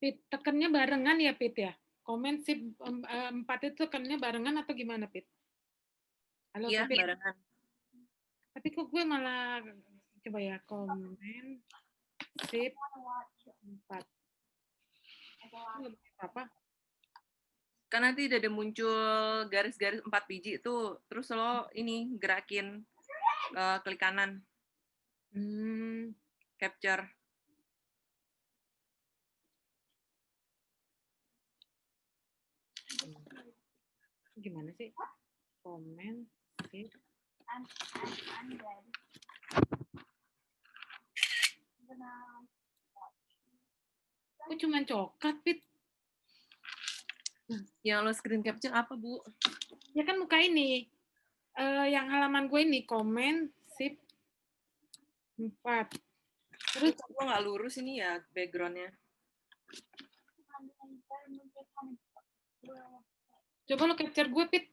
Pit, tekannya barengan ya, Pit ya? Komen sip 4 itu tekannya barengan atau gimana, Pit? Halo, Iya, Pit. barengan. Tapi kok gue malah coba ya komen sip 4. Apa? Kan nanti udah ada muncul garis-garis 4 biji tuh, terus lo ini gerakin klik kanan, capture. Gimana sih? Komen sip. Kok cuma coklat, Pit? Yang lo screen capture apa, Bu? Ya kan muka ini. Yang halaman gue ini komen sip 4. Terus gue nggak lurus ini ya backgroundnya. Coba lo capture gue, Pit.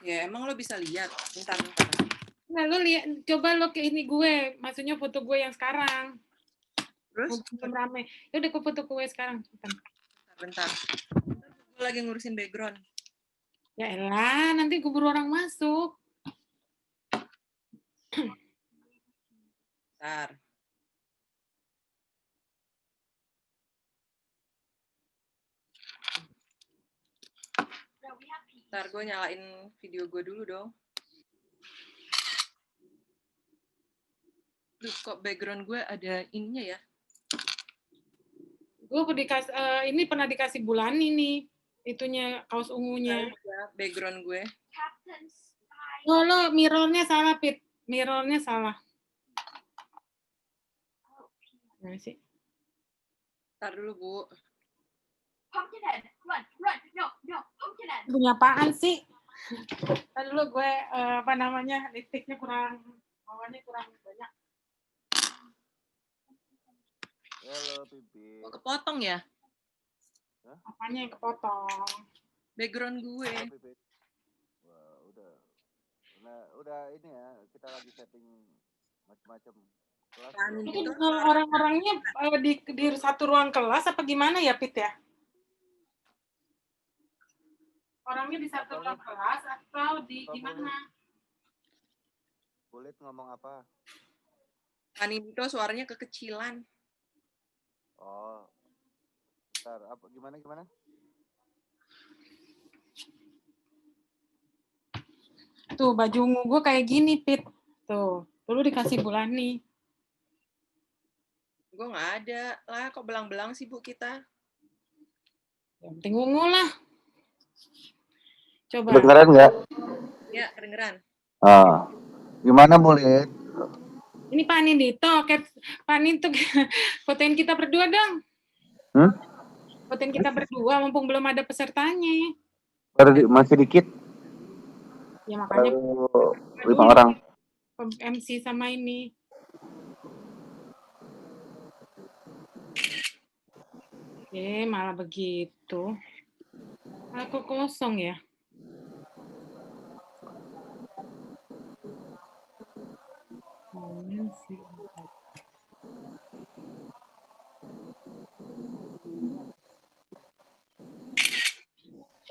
Ya emang lo bisa lihat. Bentar. Nah, lo lihat, coba lo ke ini gue, maksudnya foto gue yang sekarang. Terus? Belum rame. Ya udah gue foto gue sekarang. Bentar. Gue lagi ngurusin background. Ya elah, nanti keburu orang masuk. Bentar. Bentar, gue nyalain video gue dulu dong. Duh, kok background gue ada ininya ya? Gue dikasih ini pernah dikasih bulan ini, itunya kaos ungunya. Ya, background gue. Oh, lo mirrornya salah, Pit. Mirrornya salah. Gimana sih? Ntar dulu, Bu. Pumpkinhead, run, no, Pumpkinhead. Punya apaan sih? Tadi dulu gue apa namanya, lipstiknya kurang, bawahnya kurang banyak. Halo, Pipi. Kok kepotong ya? Hah? Apanya yang kepotong? Background gue. Halo, Pipi. Wah, udah ini ya, kita lagi setting macam-macam. Itu orang-orangnya di satu ruang kelas apa gimana ya, Pit ya? Orangnya di satu ruang kelas atau di gimana? Boleh ngomong apa? Anindito suaranya kekecilan. Oh, bentar, apa gimana? Tuh baju ungu gue kayak gini, Pit. Tuh, dulu dikasih Bulani. Gue nggak ada lah, kok belang-belang sih Bu kita? Yang penting ungu lah. Coba. Kedengeran nggak? Ya, kedengeran. Gimana boleh? Ini Pak Nindito, Pak Nindito fotoin kita berdua dong. Fotoin kita berdua, mumpung belum ada pesertanya. Masih dikit. Ya makanya 5 orang. MC sama ini. Malah begitu. Aku kosong ya.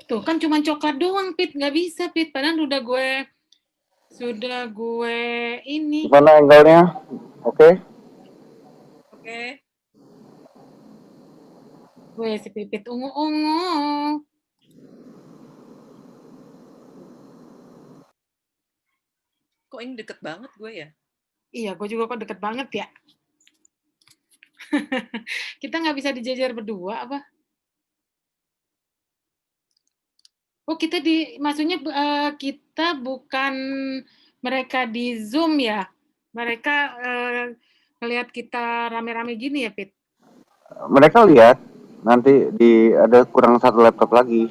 Tuh kan cuma coklat doang, Pit. Nggak bisa, Pit. Padahal sudah gue ini. Gimana angle-nya? Oke? Oke. Gue si Pipit ungu-ungu. Kok ini deket banget gue ya? Iya, gue juga kok deket banget ya. Kita nggak bisa dijajar berdua apa? Oh, maksudnya kita bukan mereka di Zoom ya? Mereka ngelihat kita rame-rame gini ya, Pit? Mereka lihat, nanti ada kurang satu laptop lagi.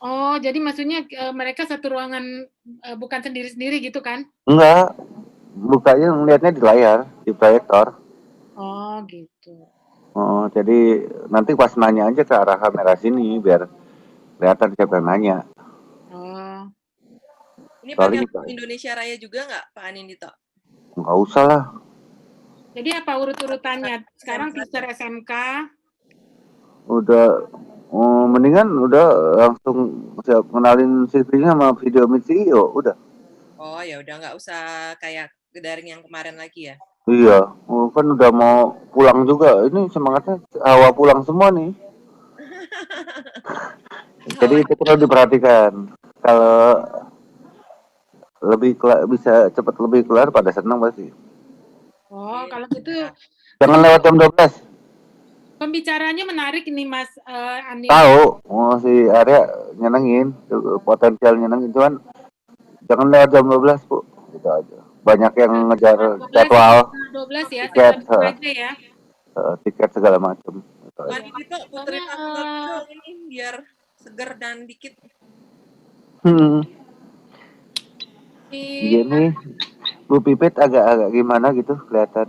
Oh, jadi maksudnya mereka satu ruangan, bukan sendiri-sendiri gitu kan? Enggak, bukanya ngelihatnya di layar, di proyektor. Oh, gitu. Oh, jadi nanti pas nanya aja ke arah kamera sini biar kelihatan siapa yang nanya. Oh. Ini pakai Indonesia Raya juga nggak, Pak Anindito? Nggak usah lah. Jadi apa urut-urutannya? Sekarang teaser SMK. Udah, mendingan udah langsung siap kenalin CV-nya sama video meet CEO, udah. Oh ya udah nggak usah kayak daring yang kemarin lagi ya. Iya, kan udah mau pulang juga. Ini semangatnya awal pulang semua nih. Jadi Hawa- itu perlu diperhatikan. Kalau bisa cepat lebih kelar pada senang pasti. Oh, kalau gitu Jangan berarti lewat jam 12. pembicaranya menarik ini Mas Anin. Tahu, si Arya nyenengin, potensial nyenengin, cuman jangan lewat jam 12, Bu. Gitu aja. Banyak yang ngejar 12 jadwal, 12 ya, tiket, setengah aja ya. tiket segala macam. Gitu aja. Mari Dito puterin lagu-lagu dong ini biar seger dan dikit. Gini, Bu Pipit agak-agak gimana gitu kelihatan.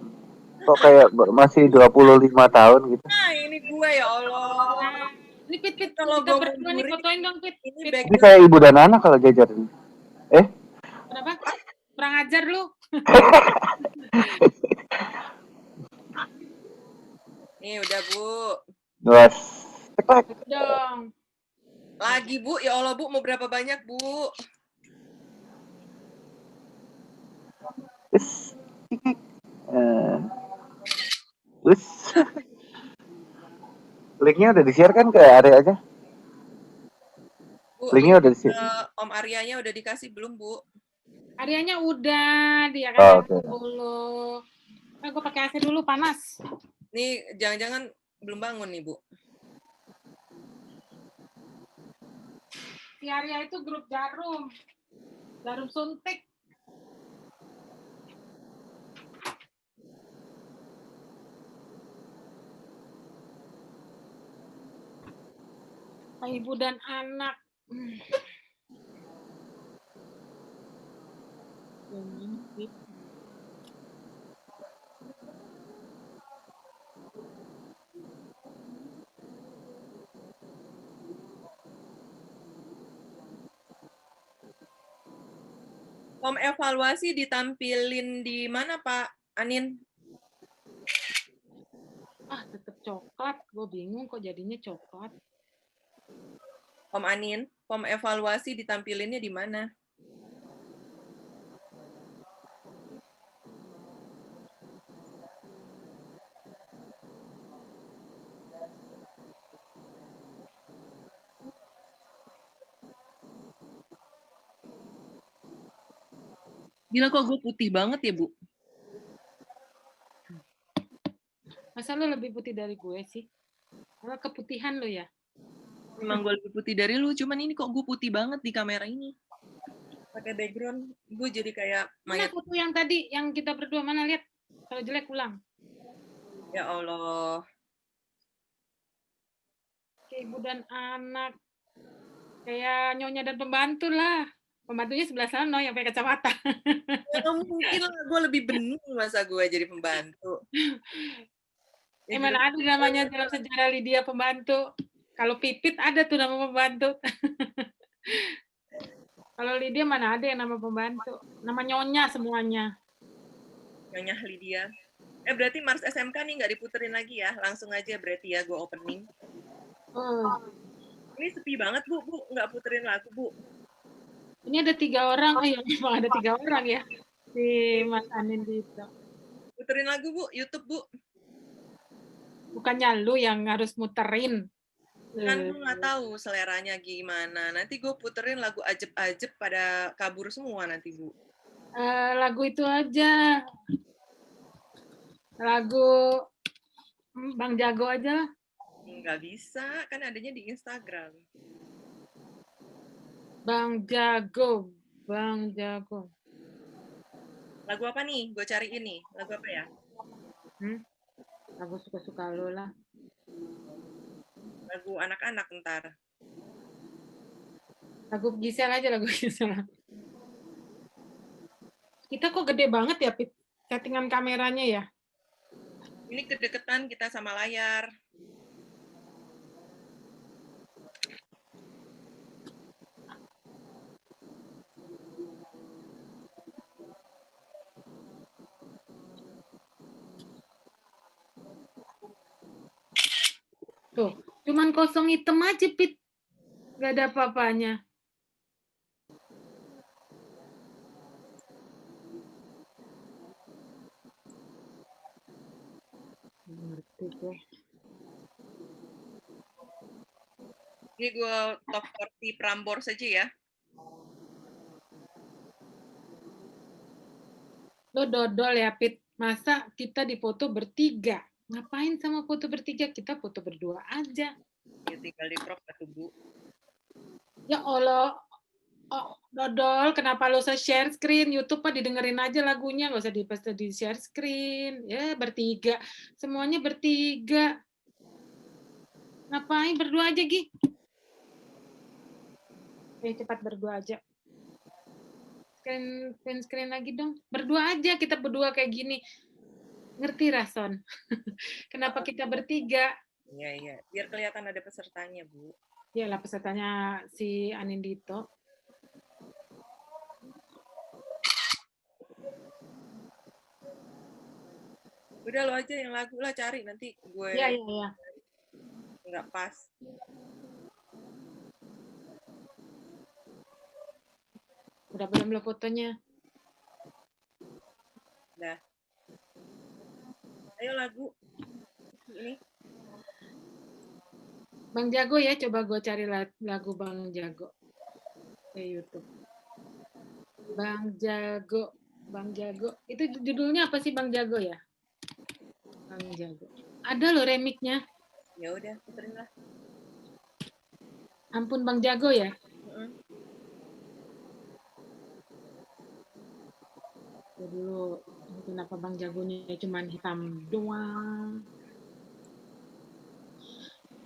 Kok kayak masih 25 tahun gitu. Nah ini gue ya Allah. Nah, ini Pit, Kalau kita gue berdua nih mundurin fotoin dong Pit. ini Pit, Ini background kayak ibu dan anak kalau jajar ini. kenapa? Kurang ajar lu. nih udah Bu. Luas. Ceklek. Dong. Lagi Bu, ya Allah Bu, mau berapa banyak Bu? Us. Us. Linknya udah di-share kan ke area aja? Bu, Linknya udah link di-share. Om Aryanya udah dikasih belum Bu? Areanya udah, dia Oh, kan oke. dulu. Nah, gue pakai AC dulu panas. Nih jangan-jangan belum bangun nih Bu. Si Arya itu grup jarum. Jarum suntik. Ibu dan anak. Om evaluasi ditampilin di mana Pak Anin? Ah, tetap coklat. Gue bingung kok jadinya coklat. Om Anin, form evaluasi ditampilinnya di mana? Gila kok gue putih banget ya Bu? Masa lu lebih putih dari gue sih? Karena keputihan lu ya? Memang gue lebih putih dari lu, cuman ini kok gue putih banget di kamera ini. Pakai background, gue jadi kayak Mana mayat. foto yang tadi, yang kita berdua, mana lihat? Kalau jelek ulang. Ya Allah. Kayak ibu dan anak. Kayak nyonya dan pembantu lah. Pembantunya sebelah sana yang pakai kacamata. Ya mungkin lah, gue lebih bening masa gue jadi pembantu. Mana ada namanya dalam sejarah Lydia pembantu. Kalau Pipit ada tuh nama pembantu. Kalau Lydia mana ada yang nama pembantu. Nama nyonya semuanya. Nyonya Lydia. Berarti Mars SMK nih nggak diputerin lagi ya? Langsung aja berarti ya gue opening. Oh. Ini sepi banget Bu, nggak puterin lagu Bu. Ini ada 3 orang, oh ya memang ada 3 orang ya si Mas Anin itu. Puterin lagu Bu, YouTube Bu. Bukannya lu yang harus muterin. Kan gue nggak tahu seleranya gimana. Nanti gue puterin lagu ajeb-ajeb pada kabur semua nanti Bu. Lagu itu aja. Lagu Bang Jago aja lah. Nggak bisa, kan adanya di Instagram. Bang Jago, Bang Jago. Lagu apa nih? Gue cari ini. Lagu apa ya? Lagu suka-suka lo lah. Lagu anak-anak ntar. Lagu Gisel aja, lagu Gisel. Kita kok gede banget ya, Pit? Settingan kameranya ya? Ini kedeketan kita sama layar. Tuh, cuman kosong hitam aja, Pit. Nggak ada apa-apanya. Ngerti gue. Ini gue top 40 Prambors saja ya. Lo dodol ya, Pit. Masa kita dipoto bertiga? Ngapain sama foto bertiga? Kita foto berdua aja. Ya tinggal di crop satu, Bu. Ya Allah, oh, dodol, kenapa lo usah share screen? YouTube mah didengerin aja lagunya, nggak usah di share screen. Ya, bertiga. Semuanya bertiga. Ngapain berdua aja, Gi? Cepat berdua aja. Screen lagi dong. Berdua aja, kita berdua kayak gini. Ngerti, Rason? Kenapa kita bertiga? Iya. Biar kelihatan ada pesertanya, Bu. Ya lah, pesertanya si Anindito. Udah lo aja yang lagu lah, cari nanti gue Iya. nggak pas. Udah belum lo fotonya? Nah, ayo lagu ini. Bang Jago ya, coba gue cari lagu Bang Jago di YouTube. Bang Jago. Itu judulnya apa sih Bang Jago ya? Bang Jago. Ada loh remixnya. Ya udah, puterin lah. Ampun Bang Jago ya. Dulu kenapa Bang Jagonya cuma hitam doang.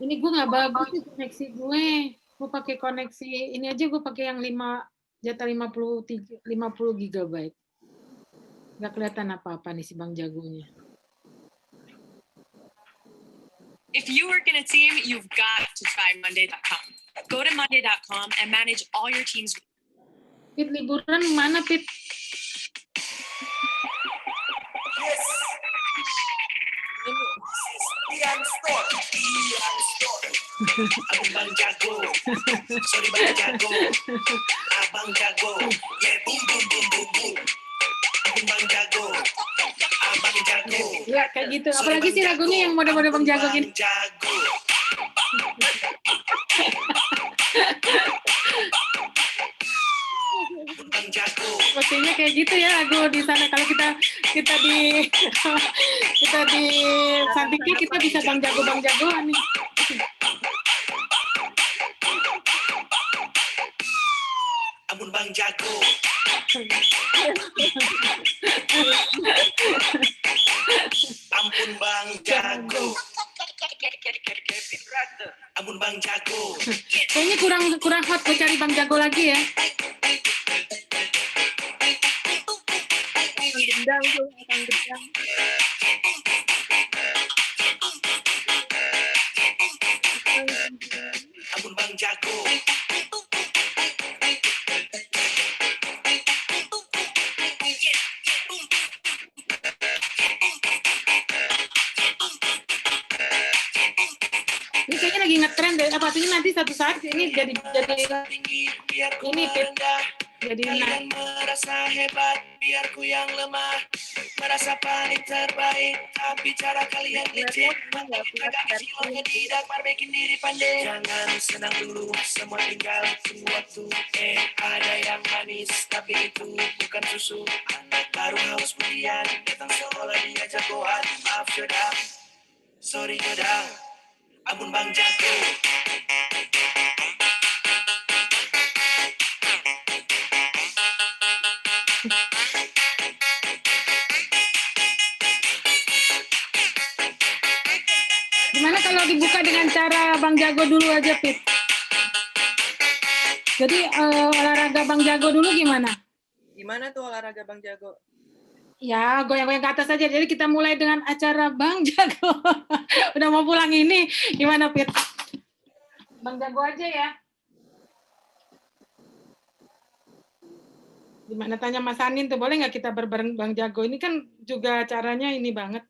Ini gue nggak bagus sih koneksi gue. Gue pakai koneksi ini aja, gue pakai yang 5 jatah 50 GB. Nggak kelihatan apa-apa nih si Bang Jagonya. If you work in a team, you've got to try Monday.com. Go to Monday.com and manage all your team's. Pit, liburan mana, Pit? Abang Bang Jago, sorry Bang Jago, Abang Jago, yeah boom boom boom boom boom. Abang Bang Jago, Abang Jago. Ya kayak gitu. Apalagi sih lagunya yang mode-mode Bang Jago gini. Bang Jago. Pastinya kayak gitu ya lagu di sana. Kalau kita di Santiknya kita bisa Bang Jagoan nih. Ampun Bang Jago. Ampun Bang Jago. Ampun Bang Jago. Kayaknya kurang hot, gue cari Bang Jago lagi ya. Gendang tuh, Kang Gendang. Ampun Bang Jago. Ini kayaknya lagi ngetrend deh. Apa sih nanti satu saat ini jadi ini Pit. Jadi Kalian merasa hebat, biar ku yang lemah. Merasa paling terbaik, tapi cara kalian licik. Agak silangnya tidak bikin diri pandai. Jangan senang dulu, semua tinggal tunggu waktu. Ada yang manis, tapi itu bukan susu. Anak baru haus pujian, datang seolah dia jagoan. Maaf Yoda, sorry Yoda. Ampun Bang Jago. gimana kalau dibuka dengan cara Bang Jago dulu aja, Pit? Jadi olahraga Bang Jago dulu gimana? Gimana tuh olahraga Bang Jago? Ya, goyang-goyang ke atas aja. Jadi kita mulai dengan acara Bang Jago. Udah mau pulang ini. Gimana, Pit? Bang Jago aja ya. Gimana tanya Mas Anin tuh, boleh nggak kita berbareng Bang Jago? Ini kan juga caranya ini banget.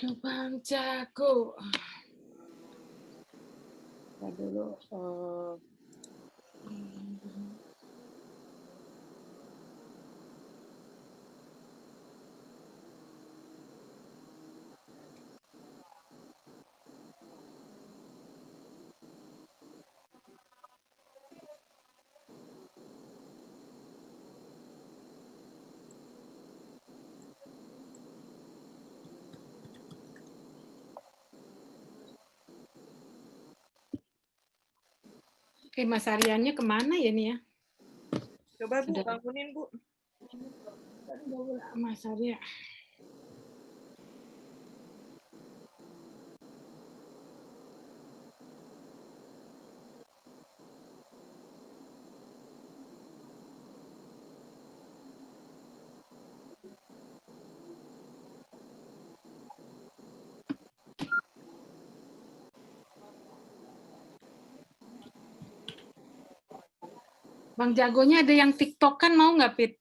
Aduh, Bang Jago. Kita dulu. Oke, Mas Aryannya kemana ya nih ya? Coba Bu, Sudah. bangunin Bu. Mas Arya. Bang Jagonya ada yang TikTok-kan mau nggak, Pit?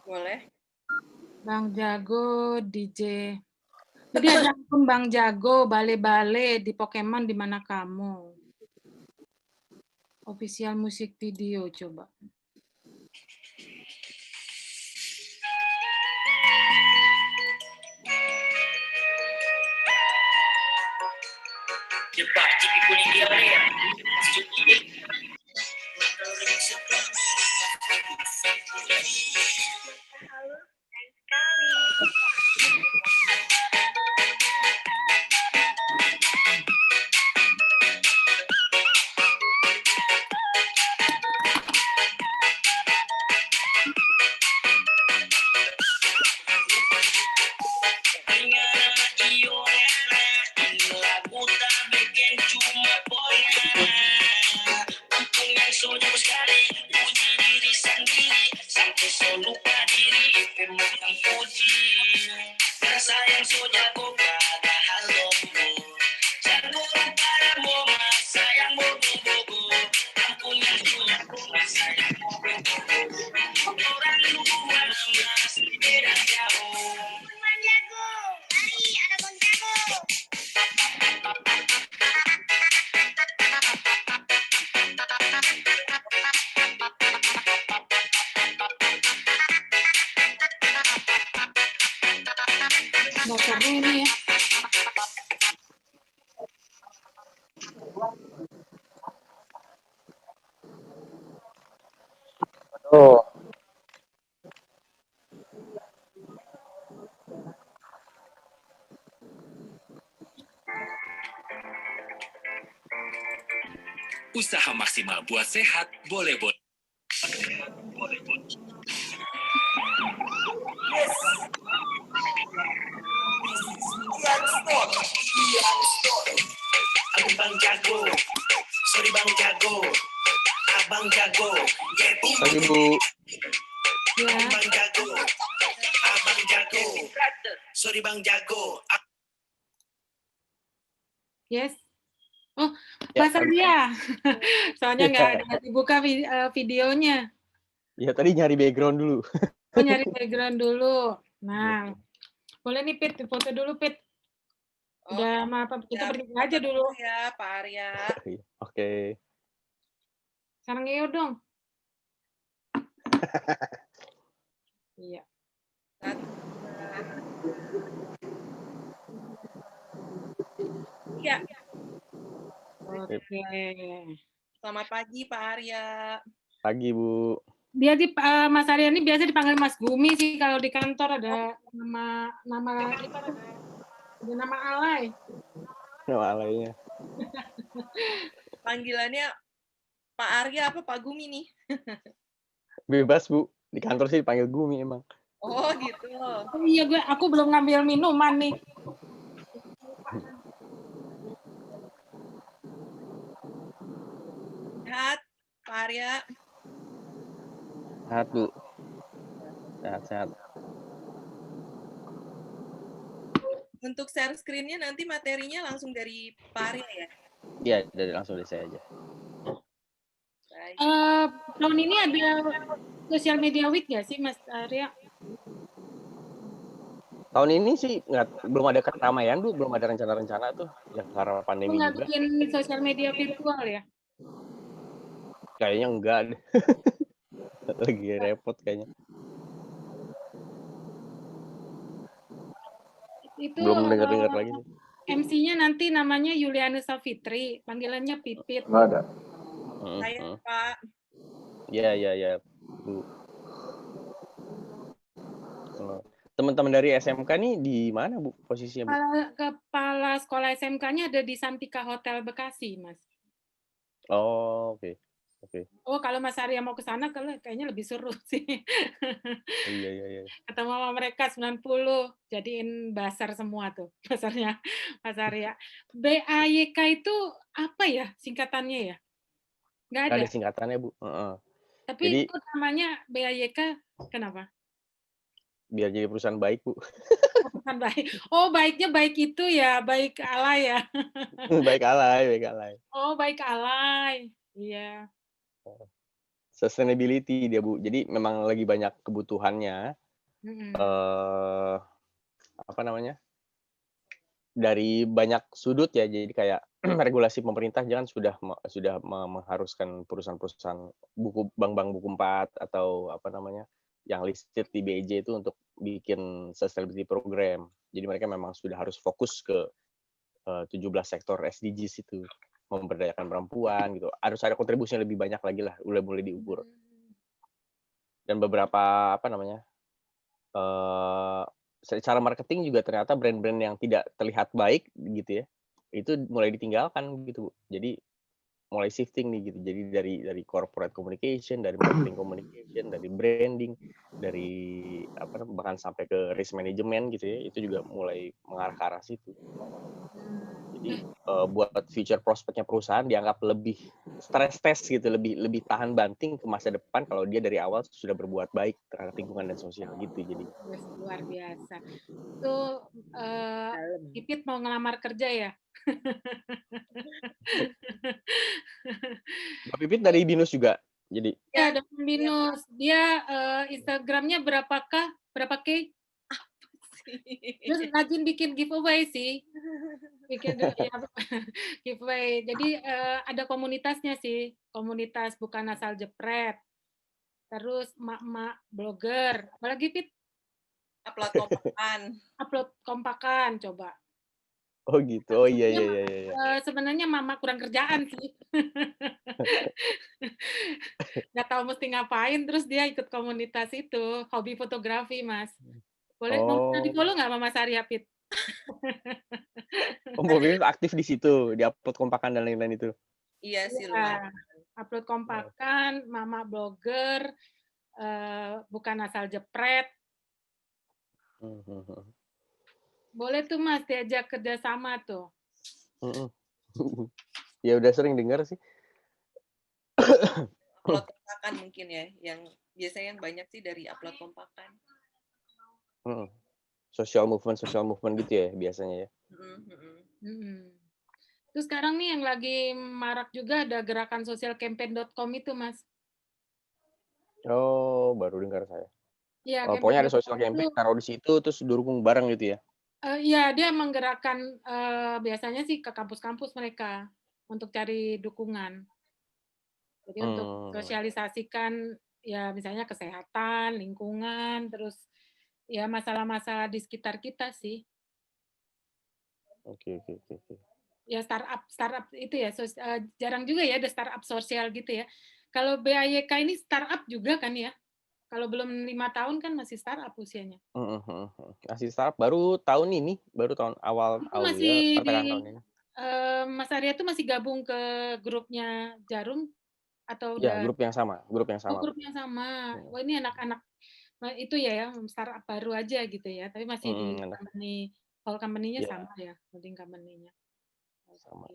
Boleh. Bang Jago DJ. Jadi ada akun Bang Jago bale-bale di Pokemon di mana kamu? Official musik video coba. Cepat cipi kuning dia ya. Motornya ini ya. Oh, Usaha maksimal buat sehat, boleh-boleh. Aku Bang Jago, sorry Bang Jago, Abang Jago, Pagi Bu. Ya. Bang Jago, Abang Jago, sorry Bang Jago. Yes. Oh, Ya, Mas Arya. Soalnya nggak dibuka videonya. Ya tadi nyari background dulu. Oh, nyari background dulu. Nah, boleh nih Pit, foto dulu Pit. Udah sama apa? Kita Ya, berdua aja dulu. Ya, Pak Arya. Oke. Sekarang ngeo dong. Iya. Iya. Oke. Selamat pagi Pak Arya. Pagi Bu. Dia di Mas Arya ini biasa dipanggil Mas Gumi sih kalau di kantor ada nama itu. Ada nama alay. Nama alaynya. Panggilannya Pak Arya apa Pak Gumi nih? Bebas Bu. Di kantor sih dipanggil Gumi emang. Oh gitu. Oh iya, aku belum ngambil minuman nih. Sehat Pak Arya. Sehat Bu. Sehat-sehat. Untuk share screen-nya nanti materinya langsung dari Pak Arya ya? Iya, dari langsung dari saya aja. Baik. Tahun ini ada Social Media Week nggak sih Mas Arya? Tahun ini sih belum ada keramaian, Bu. Belum ada rencana-rencana tuh. Ya karena Lu pandemi nggak juga. bikin sosial media virtual ya? Kayaknya enggak deh. Lagi repot kayaknya. Itu Belum dengar lagi sih. MC-nya nanti namanya Yuliana Safitri, panggilannya Pipit. Nggak ada. Saya, Pak. Ya, Bu. Teman-teman dari SMK nih di mana, Bu, posisinya, Bu? Kepala sekolah SMK-nya ada di Santika Hotel Bekasi, Mas. Oh, oke. Oh, kalau Mas Arya mau ke sana kayaknya lebih seru sih. Iya. Ketemu sama mereka 90, jadiin basar semua tuh basarnya Mas Arya. BAYK itu apa ya singkatannya ya? Nggak Nggak ada. ada singkatannya, Bu. Tapi Jadi itu namanya BAYK kenapa? biar jadi perusahaan baik, Bu. Bukan baik. Oh, baiknya baik itu ya, baik alay ya. Baik alay. Oh, baik alay. Iya. Sustainability dia, Bu. Jadi memang lagi banyak kebutuhannya. Mm-mm. Apa namanya? Dari banyak sudut ya. Jadi kayak regulasi pemerintah jangan sudah mengharuskan perusahaan-perusahaan bank-bank buku 4 atau apa namanya yang listed di BEJ itu untuk bikin sustainability program. Jadi mereka memang sudah harus fokus ke 17 sektor SDGs itu, memberdayakan perempuan gitu. Harus ada kontribusi yang lebih banyak lagi lah, udah mulai diukur. Dan beberapa apa namanya? Secara marketing juga ternyata brand-brand yang tidak terlihat baik gitu ya, itu mulai ditinggalkan gitu, Bu. Jadi mulai shifting nih gitu. Jadi dari corporate communication, dari marketing communication, dari branding, dari apa bahkan sampai ke risk management gitu ya, itu juga mulai mengarah ke arah situ. Jadi buat future prospeknya perusahaan dianggap lebih stress test gitu, lebih tahan banting ke masa depan kalau dia dari awal sudah berbuat baik terhadap lingkungan dan sosial gitu. Jadi Luar biasa. Itu Pipit mau ngelamar kerja ya? Mbak Pipit dari BINUS juga. Jadi Ya, ada Binus. Dia Instagramnya berapa K? Terus rajin bikin giveaway sih. Bikin ya, giveaway. Jadi ada komunitasnya sih. Komunitas bukan asal jepret. Terus emak-emak blogger. Apalagi Pit? Upload kompakan. Upload kompakan coba. oh gitu. Oh iya. Sebenarnya mama kurang kerjaan sih. Nggak tahu mesti ngapain, terus dia ikut komunitas itu, hobi fotografi, Mas. Boleh mau di follow nggak Mama Sarya, Pit? Mbak Pipit aktif di situ, di upload kompakan dan lain-lain itu. Iya sih, lumayan. Upload kompakan, mama blogger, bukan asal jepret. Boleh tuh Mas diajak kerjasama tuh. Ya udah sering dengar sih. Upload kompakan mungkin ya, yang biasanya yang banyak sih dari upload kompakan. Social movement gitu ya biasanya ya. Terus sekarang nih yang lagi marak juga ada gerakan sosialcampaign.com itu, Mas. Oh, baru dengar saya. Ya, pokoknya ada social campaign, taruh di situ terus dukung bareng gitu ya. Iya, dia menggerakkan biasanya sih ke kampus-kampus mereka untuk cari dukungan. Jadi untuk sosialisasikan ya misalnya kesehatan, lingkungan, terus ya masalah-masalah di sekitar kita sih. Oke. Ya startup itu ya jarang juga ya ada startup sosial gitu ya. Kalau BAYK ini startup juga kan ya? Kalau belum 5 tahun kan masih startup usianya. Masih startup baru tahun ini, baru tahun awal masih ya, pertengahan tahun ini. Mas Arya tuh masih gabung ke grupnya Jarum atau Ya, udah? grup yang sama. Oh, grup yang sama. Wah, ini anak-anak itu ya startup baru aja gitu ya, tapi masih di company, whole company-nya sama ya, holding company-nya. Sama.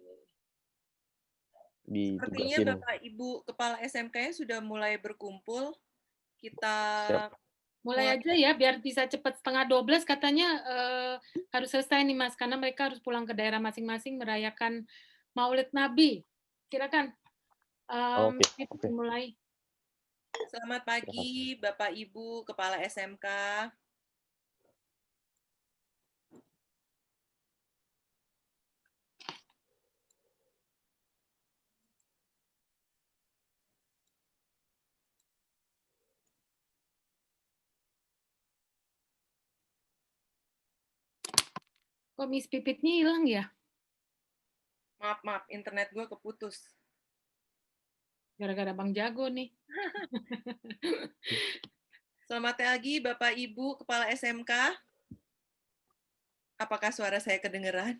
Sepertinya Bapak Ibu Kepala SMK-nya sudah mulai berkumpul. Kita mulai aja ya, biar bisa cepat 11:30 katanya harus selesai nih Mas, karena mereka harus pulang ke daerah masing-masing merayakan Maulid Nabi. Silakan. Mulai. Selamat pagi Bapak Ibu Kepala SMK. Kok Miss Pipitnya hilang ya? Maaf, internet gue keputus. Gara-gara Bang Jago nih. Selamat pagi Bapak Ibu Kepala SMK. Apakah suara saya kedengeran?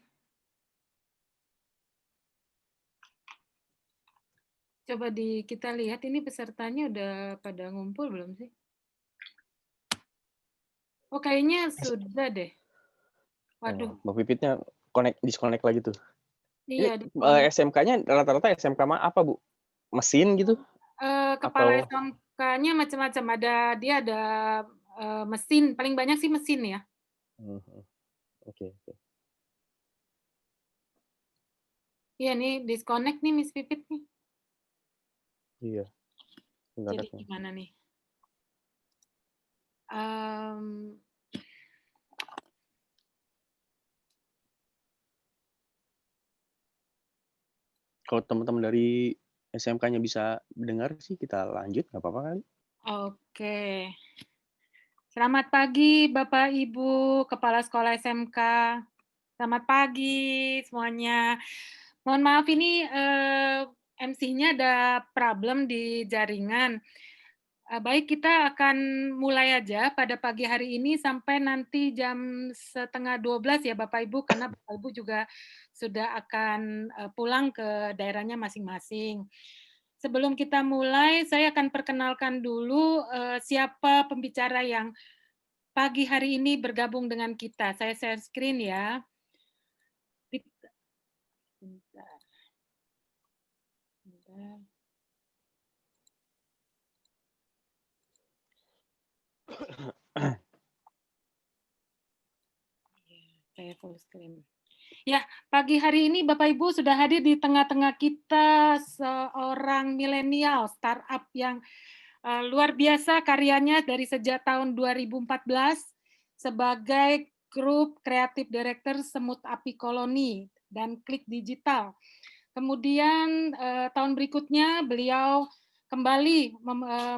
Coba kita lihat ini pesertanya udah pada ngumpul belum sih? Oh, kayaknya sudah deh. Waduh. Mbak Pipitnya disconnect lagi tuh. Iya, SMK-nya rata-rata SMK apa, Bu? Mesin gitu? Kepala Atau SMK-nya macam-macam. Dia ada mesin, paling banyak sih mesin ya. Oke. Iya nih, disconnect nih Miss Pipit nih. Iya. Jadi gimana nih? Kalau teman-teman dari SMK-nya bisa dengar sih, kita lanjut, nggak apa-apa kali. Oke. Selamat pagi Bapak Ibu Kepala Sekolah SMK. Selamat pagi semuanya. Mohon maaf ini MC-nya ada problem di jaringan. Baik, kita akan mulai aja pada pagi hari ini sampai nanti jam 11:30 ya Bapak Ibu, karena Bapak Ibu juga sudah akan pulang ke daerahnya masing-masing. Sebelum kita mulai, saya akan perkenalkan dulu siapa pembicara yang pagi hari ini bergabung dengan kita. Saya share screen ya. Bentar. Saya full screen. Ya, pagi hari ini Bapak Ibu sudah hadir di tengah-tengah kita seorang milenial startup yang luar biasa karyanya dari sejak tahun 2014 sebagai grup kreatif director Semut Api Koloni dan Klik Digital. Kemudian tahun berikutnya beliau kembali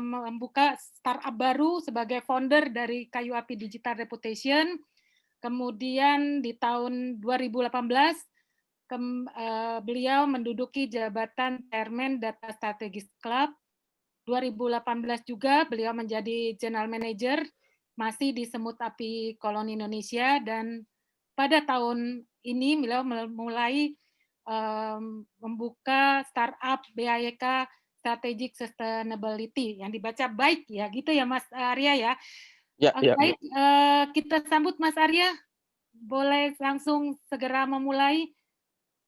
membuka startup baru sebagai founder dari Kayu Api Digital Reputation. Kemudian di tahun 2018 beliau menduduki jabatan Chairman Data Strategis Club. 2018 juga beliau menjadi General Manager masih di Semut Api Koloni Indonesia, dan pada tahun ini beliau mulai membuka startup BAYK Strategic Sustainability yang dibaca baik ya, gitu ya Mas Arya ya. Baik, kita sambut Mas Arya. Boleh langsung segera memulai.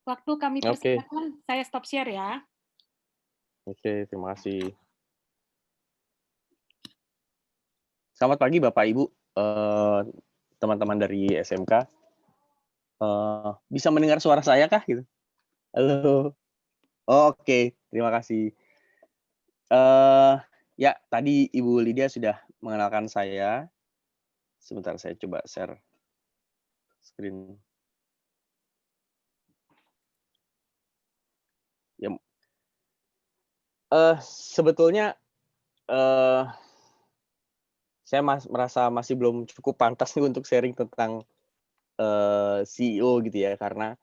Waktu kami persilakan. Saya stop share ya. Oke, terima kasih. Selamat pagi Bapak Ibu, teman-teman dari SMK. Bisa mendengar suara saya kah? Gitu. Halo. Oke, terima kasih. Ya, tadi Ibu Lydia sudah mengenalkan saya. Sebentar, saya coba share screen. Ya, sebetulnya saya merasa masih belum cukup pantas nih untuk sharing tentang CEO gitu ya, karena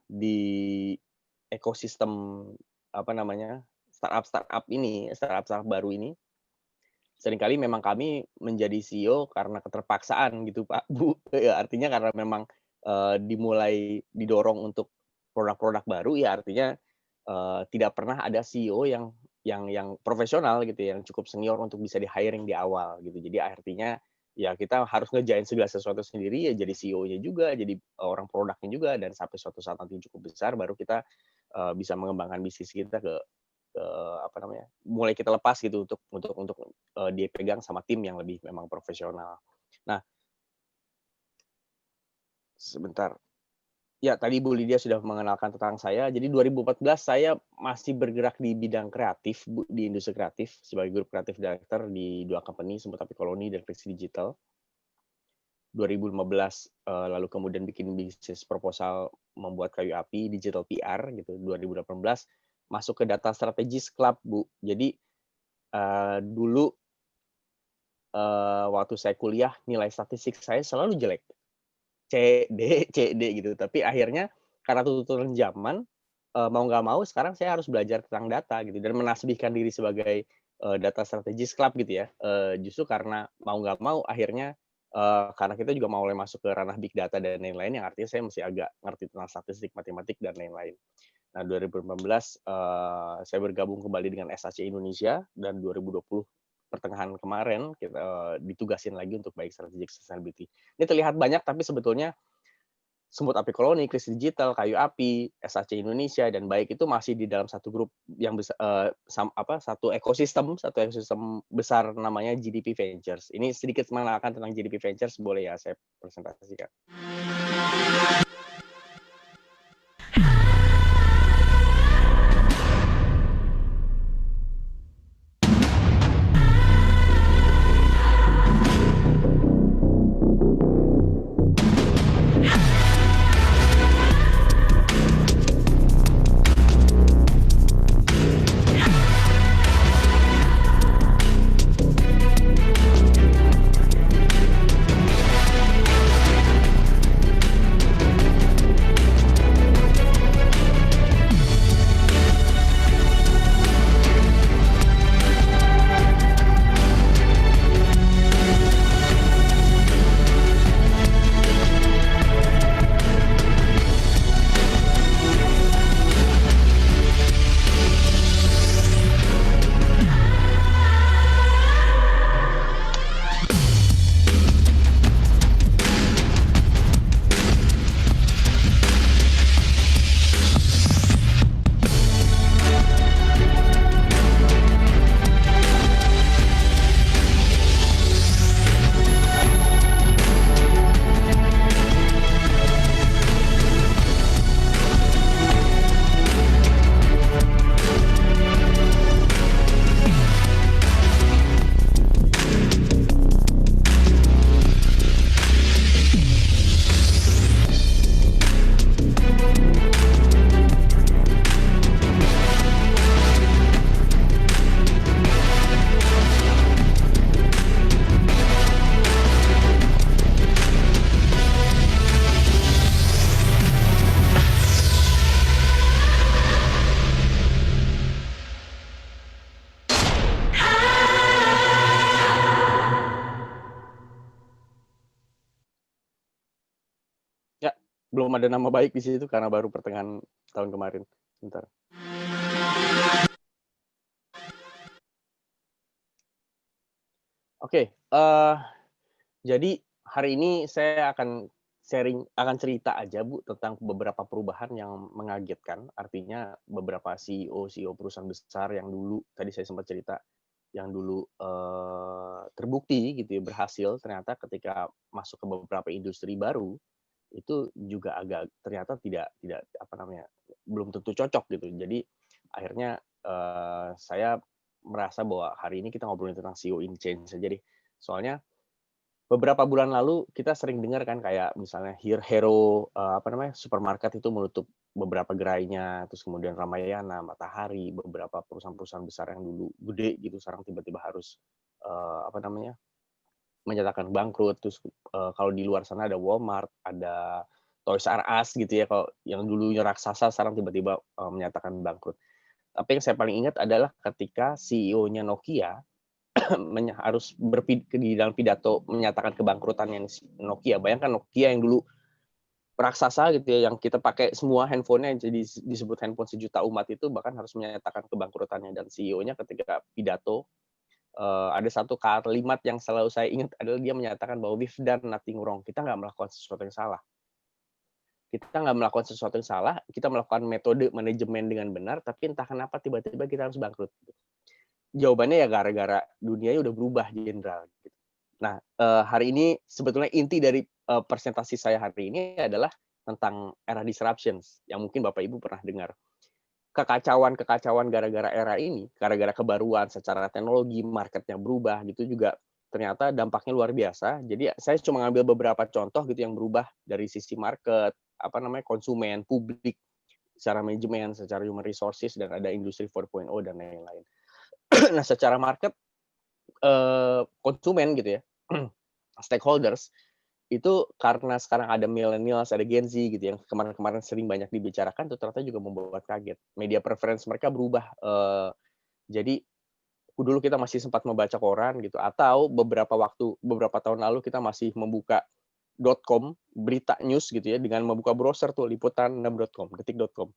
di ekosistem startup baru ini, seringkali memang kami menjadi CEO karena keterpaksaan gitu Pak, Bu. Ya, artinya karena memang didorong untuk produk-produk baru, ya artinya tidak pernah ada CEO yang profesional gitu, yang cukup senior untuk bisa di-hiring di awal gitu. Jadi artinya ya kita harus ngerjain segala sesuatu sendiri, ya jadi CEO-nya juga, jadi orang produknya juga, dan sampai suatu saat nanti cukup besar baru kita bisa mengembangkan bisnis kita ke mulai kita lepas gitu untuk dipegang sama tim yang lebih memang profesional. Nah, sebentar. Ya, tadi Bu Lydia sudah mengenalkan tentang saya. Jadi 2014 saya masih bergerak di bidang kreatif, Bu, di industri kreatif sebagai grup kreatif director di 2 company, Semut Api Koloni dan Klik Digital. 2015 lalu kemudian bikin bisnis proposal membuat Kayu Api Digital PR gitu. 2018 masuk ke Data Strategis Club, Bu. Jadi dulu waktu saya kuliah nilai statistik saya selalu jelek. C, D gitu. Tapi akhirnya karena tuntutan zaman, mau nggak mau sekarang saya harus belajar tentang data gitu dan menasbihkan diri sebagai, data strategist club gitu ya. Justru karena mau nggak mau akhirnya, karena kita juga mau mulai masuk ke ranah big data dan lain-lain yang artinya saya masih agak ngerti tentang statistik, matematik dan lain-lain. Nah 2019, saya bergabung kembali dengan SAC Indonesia dan 2020 pertengahan kemarin kita, ditugasin lagi untuk baik strategic sustainability. Ini terlihat banyak tapi sebetulnya Semut Api Koloni, Krisis Digital, Kayu Api, SAC Indonesia dan baik itu masih di dalam satu grup yang satu ekosistem besar namanya GDP Ventures. Ini sedikit mengenalkan tentang GDP Ventures, boleh ya saya presentasikan? Belum ada nama baik di situ karena baru pertengahan tahun kemarin. Bentar. Oke, jadi hari ini saya akan cerita aja Bu tentang beberapa perubahan yang mengagetkan. Artinya beberapa CEO perusahaan besar yang dulu tadi saya sempat cerita, yang dulu terbukti gitu ya berhasil ternyata ketika masuk ke beberapa industri baru itu juga agak ternyata tidak belum tentu cocok gitu. Jadi akhirnya saya merasa bahwa hari ini kita ngobrolin tentang CEO in change saja deh. Soalnya beberapa bulan lalu kita sering dengar kan kayak misalnya Hero supermarket itu menutup beberapa gerainya, terus kemudian Ramayana, Matahari, beberapa perusahaan-perusahaan besar yang dulu gede gitu sekarang tiba-tiba harus menyatakan bangkrut. Terus kalau di luar sana ada Walmart, ada Toys R Us gitu ya, kalau yang dulunya raksasa sekarang tiba-tiba menyatakan bangkrut. Tapi yang saya paling ingat adalah ketika CEO-nya Nokia harus di dalam pidato menyatakan kebangkrutannya Nokia. Bayangkan Nokia yang dulu raksasa gitu ya, yang kita pakai semua handphonenya jadi disebut handphone sejuta umat itu bahkan harus menyatakan kebangkrutannya, dan CEO-nya ketika pidato ada satu kalimat yang selalu saya ingat adalah dia menyatakan bahwa we've done nothing wrong. Kita nggak melakukan sesuatu yang salah. Kita melakukan metode manajemen dengan benar, tapi entah kenapa tiba-tiba kita harus bangkrut. Jawabannya ya gara-gara dunianya udah berubah, Jenderal. Nah, hari ini sebetulnya inti dari presentasi saya hari ini adalah tentang era disruptions, yang mungkin Bapak Ibu pernah dengar. Kekacauan gara-gara era ini, gara-gara kebaruan secara teknologi, marketnya berubah gitu juga ternyata dampaknya luar biasa. Jadi saya cuma ngambil beberapa contoh gitu yang berubah dari sisi market, konsumen, publik, secara manajemen, secara human resources, dan ada industri 4.0 dan lain-lain. Nah, secara market konsumen gitu ya, stakeholders, itu karena sekarang ada millennials, ada Gen Z gitu yang kemarin-kemarin sering banyak dibicarakan tuh ternyata juga membuat kaget. Media preference mereka berubah, jadi dulu kita masih sempat membaca koran gitu atau beberapa tahun lalu kita masih membuka .com, berita news gitu ya dengan membuka browser tuh liputan6.com, detik.com.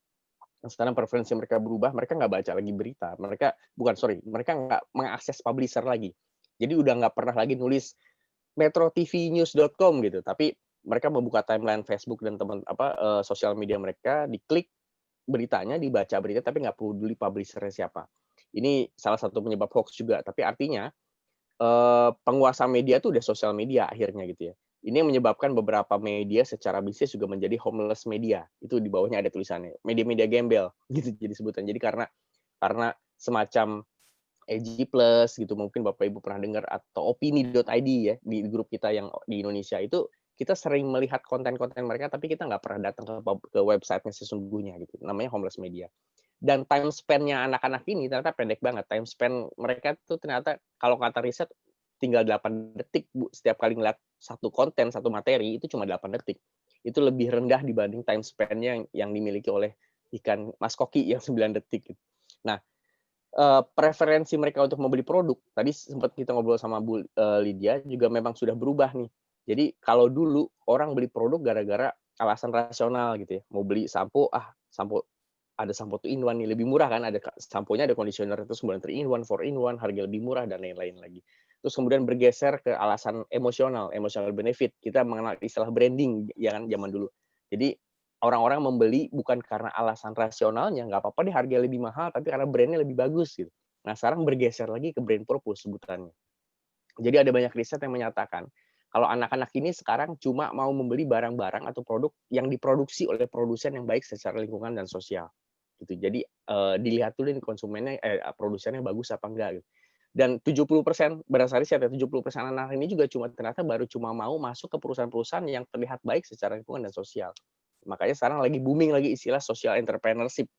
Nah, sekarang preferensi mereka berubah, mereka nggak baca lagi berita, mereka nggak mengakses publisher lagi. Jadi udah nggak pernah lagi nulis metrotvnews.com gitu, tapi mereka membuka timeline Facebook dan sosial media mereka, diklik beritanya, dibaca berita, tapi nggak peduli publisher-nya siapa. Ini salah satu penyebab hoax juga, tapi artinya penguasa media tuh udah sosial media akhirnya gitu ya. Ini yang menyebabkan beberapa media secara bisnis juga menjadi homeless media. Itu di bawahnya ada tulisannya, media-media gembel gitu jadi sebutan. Jadi karena semacam EG Plus gitu, mungkin Bapak Ibu pernah dengar, atau opini.id ya, di grup kita yang di Indonesia itu kita sering melihat konten-konten mereka, tapi kita nggak pernah datang ke website-nya sesungguhnya gitu. Namanya homeless media. Dan time span-nya anak-anak ini ternyata pendek banget. Time span mereka tuh ternyata kalau kata riset tinggal 8 detik, Bu. Setiap kali ngeliat satu konten, satu materi, itu cuma 8 detik. Itu lebih rendah dibanding time span-nya yang dimiliki oleh ikan Mas Koki yang 9 detik. Gitu. Nah, preferensi mereka untuk membeli produk, tadi sempat kita ngobrol sama Bu Lydia, juga memang sudah berubah nih. Jadi kalau dulu orang beli produk gara-gara alasan rasional gitu ya. Mau beli sampo, ada sampo 2-in-1 nih, lebih murah kan, ada samponya, ada conditioner, terus kemudian 3-in-1, 4-in-1, harga lebih murah, dan lain-lain lagi. Terus kemudian bergeser ke alasan emosional benefit. Kita mengenal istilah branding, ya kan, zaman dulu. Jadi orang-orang membeli bukan karena alasan rasionalnya, nggak apa-apa deh harga lebih mahal, tapi karena brandnya lebih bagus gitu. Nah sekarang bergeser lagi ke brand purpose sebutannya. Jadi ada banyak riset yang menyatakan kalau anak-anak ini sekarang cuma mau membeli barang-barang atau produk yang diproduksi oleh produsen yang baik secara lingkungan dan sosial. Gitu. Jadi dilihat dulu nih konsumennya, produsennya bagus apa enggak gitu. Dan 70% berdasarkan riset ya, 70% anak ini juga ternyata baru mau masuk ke perusahaan-perusahaan yang terlihat baik secara lingkungan dan sosial. Makanya sekarang lagi booming lagi istilah social entrepreneurship.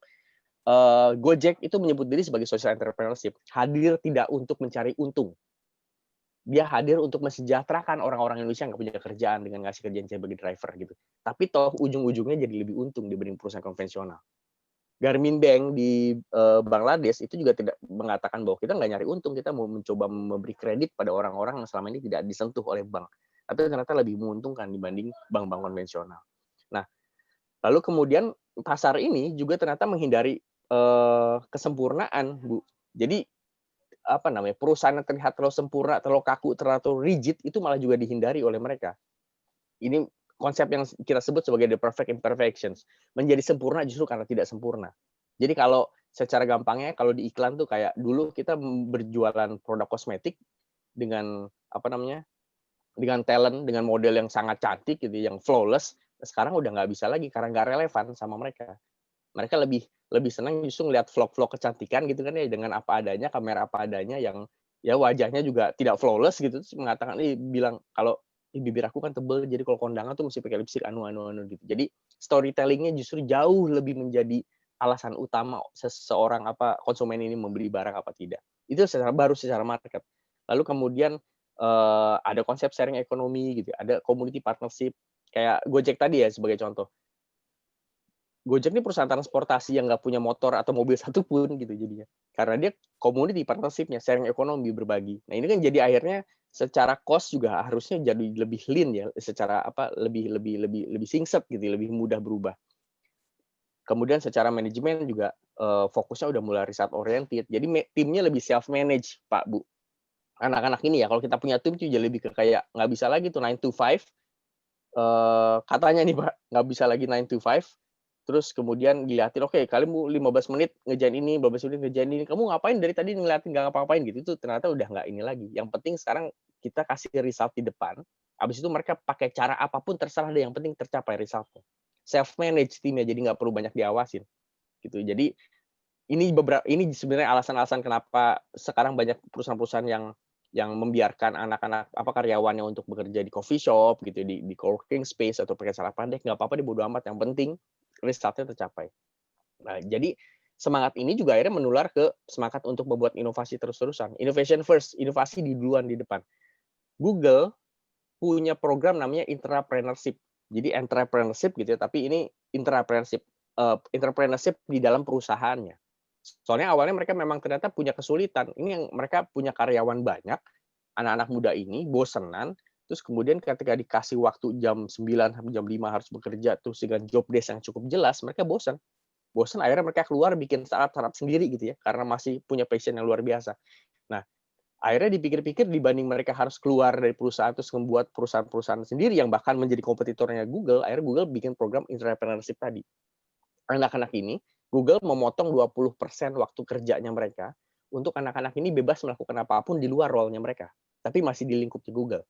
Gojek itu menyebut diri sebagai social entrepreneurship, hadir tidak untuk mencari untung. Dia hadir untuk mensejahterakan orang-orang Indonesia yang nggak punya kerjaan dengan ngasih kerjaan sebagai driver gitu. Tapi toh ujung-ujungnya jadi lebih untung dibanding perusahaan konvensional. Garmin Bank di Bangladesh itu juga tidak mengatakan bahwa kita nggak nyari untung, kita mau mencoba memberi kredit pada orang-orang yang selama ini tidak disentuh oleh bank. Tapi ternyata lebih menguntungkan dibanding bank-bank konvensional. Nah, lalu kemudian pasar ini juga ternyata menghindari kesempurnaan, Bu. Jadi perusahaan yang terlihat terlalu sempurna, terlalu kaku, terlalu rigid itu malah juga dihindari oleh mereka. Ini konsep yang kita sebut sebagai the perfect imperfections. Menjadi sempurna justru karena tidak sempurna. Jadi kalau secara gampangnya kalau di iklan tuh kayak dulu kita berjualan produk kosmetik dengan dengan talent, dengan model yang sangat cantik gitu, yang flawless. Sekarang udah nggak bisa lagi karena nggak relevan sama mereka. Mereka lebih senang justru ngeliat vlog-vlog kecantikan gitu kan ya, dengan apa adanya, kamera apa adanya yang ya wajahnya juga tidak flawless gitu, terus mengatakan bilang kalau bibir aku kan tebel jadi kalau kondangan tuh mesti pakai lipstick anu gitu. Jadi storytelling-nya justru jauh lebih menjadi alasan utama seseorang konsumen ini membeli barang apa tidak. Itu secara market. Lalu kemudian ada konsep sharing ekonomi gitu, ada community partnership kayak Gojek tadi ya sebagai contoh. Gojek ini perusahaan transportasi yang nggak punya motor atau mobil satupun gitu jadinya. Karena dia community partnership-nya, sharing ekonomi, berbagi. Nah ini kan jadi akhirnya secara cost juga harusnya jadi lebih lean ya, secara lebih singset gitu, lebih mudah berubah. Kemudian secara manajemen juga fokusnya udah mulai result oriented. Jadi timnya lebih self manage, Pak Bu. Anak-anak ini ya kalau kita punya tim juga lebih ke kayak nggak bisa lagi tuh 9 to 5. Katanya nih Pak, nggak bisa lagi 9 to 5. Terus kemudian dilihatin, oke, kalian 15 menit ngerjain ini, 15 menit ngerjain ini. Kamu ngapain dari tadi ngeliatin nggak ngapa-ngapain gitu. Itu ternyata udah nggak ini lagi. Yang penting sekarang kita kasih result di depan. Habis itu mereka pakai cara apapun terserah deh. Yang penting tercapai resultnya. Self-manage timnya, jadi nggak perlu banyak diawasin. Gitu. Jadi ini sebenarnya alasan-alasan kenapa sekarang banyak perusahaan-perusahaan yang membiarkan anak-anak karyawannya untuk bekerja di coffee shop gitu, di co-working space atau pakai cara pendek, nggak apa-apa, bodo amat. Yang penting resultnya tercapai. Nah, jadi semangat ini juga akhirnya menular ke semangat untuk membuat inovasi terus-terusan. Innovation first, inovasi di duluan di depan. Google punya program namanya entrepreneurship. Jadi entrepreneurship gitu ya, tapi ini entrepreneurship di dalam perusahaannya. Soalnya awalnya mereka memang ternyata punya kesulitan. Ini yang mereka punya karyawan banyak, anak-anak muda ini bosenan, terus kemudian ketika dikasih waktu jam 9 sampai jam 5 harus bekerja, terus dengan job desk yang cukup jelas, mereka bosan. Akhirnya mereka keluar bikin startup sendiri gitu ya, karena masih punya passion yang luar biasa. Nah, akhirnya dipikir-pikir dibanding mereka harus keluar dari perusahaan terus membuat perusahaan-perusahaan sendiri yang bahkan menjadi kompetitornya Google, akhirnya Google bikin program entrepreneurship tadi. Anak-anak ini, Google memotong 20% waktu kerjanya mereka untuk anak-anak ini bebas melakukan apapun di luar role-nya mereka, tapi masih di lingkup di Google.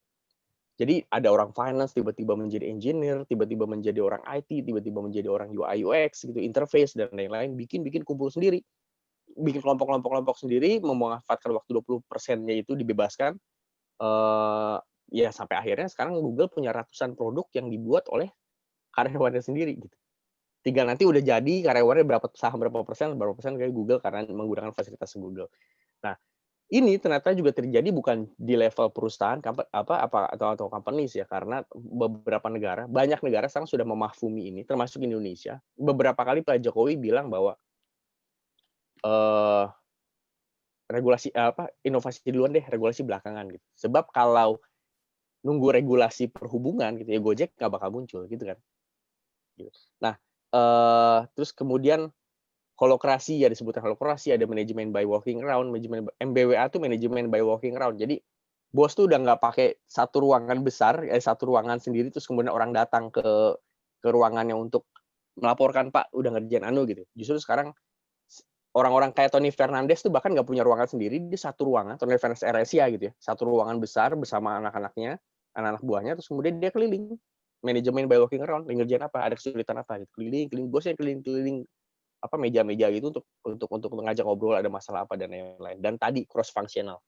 Jadi ada orang finance tiba-tiba menjadi engineer, tiba-tiba menjadi orang IT, tiba-tiba menjadi orang UI UX gitu, interface dan lain-lain, bikin kumpul sendiri. Bikin kelompok sendiri, memanfaatkan waktu 20%-nya itu dibebaskan. Ya sampai akhirnya sekarang Google punya ratusan produk yang dibuat oleh karyawannya sendiri gitu. Tinggal nanti udah jadi karyawannya berapa persen kayak Google karena menggunakan fasilitas Google. Nah, ini ternyata juga terjadi bukan di level perusahaan atau companies ya, karena beberapa negara, banyak negara sekarang sudah memahfumi ini, termasuk Indonesia. Beberapa kali Pak Jokowi bilang bahwa inovasi duluan deh, regulasi belakangan gitu. Sebab kalau nunggu regulasi perhubungan gitu ya, Gojek nggak bakal muncul gitu kan. Nah, terus kemudian holokrasi, ya disebutkan holokrasi, ada manajemen by walking around, MBWA tuh manajemen by walking around. Jadi bos tuh udah nggak pakai satu ruangan besar, satu ruangan sendiri, terus kemudian orang datang ke ruangannya untuk melaporkan, Pak, udah ngerjain gitu. Justru sekarang orang-orang kayak Tony Fernandes tuh bahkan nggak punya ruangan sendiri, dia satu ruangan, Tony Fernandes AirAsia gitu ya, satu ruangan besar bersama anak-anaknya, anak-anak buahnya, terus kemudian dia keliling, manajemen by walking around, ngerjain apa, ada kesulitan apa gitu, keliling, bosnya keliling meja-meja gitu untuk mengajak ngobrol ada masalah apa dan lain-lain. Dan tadi cross functional.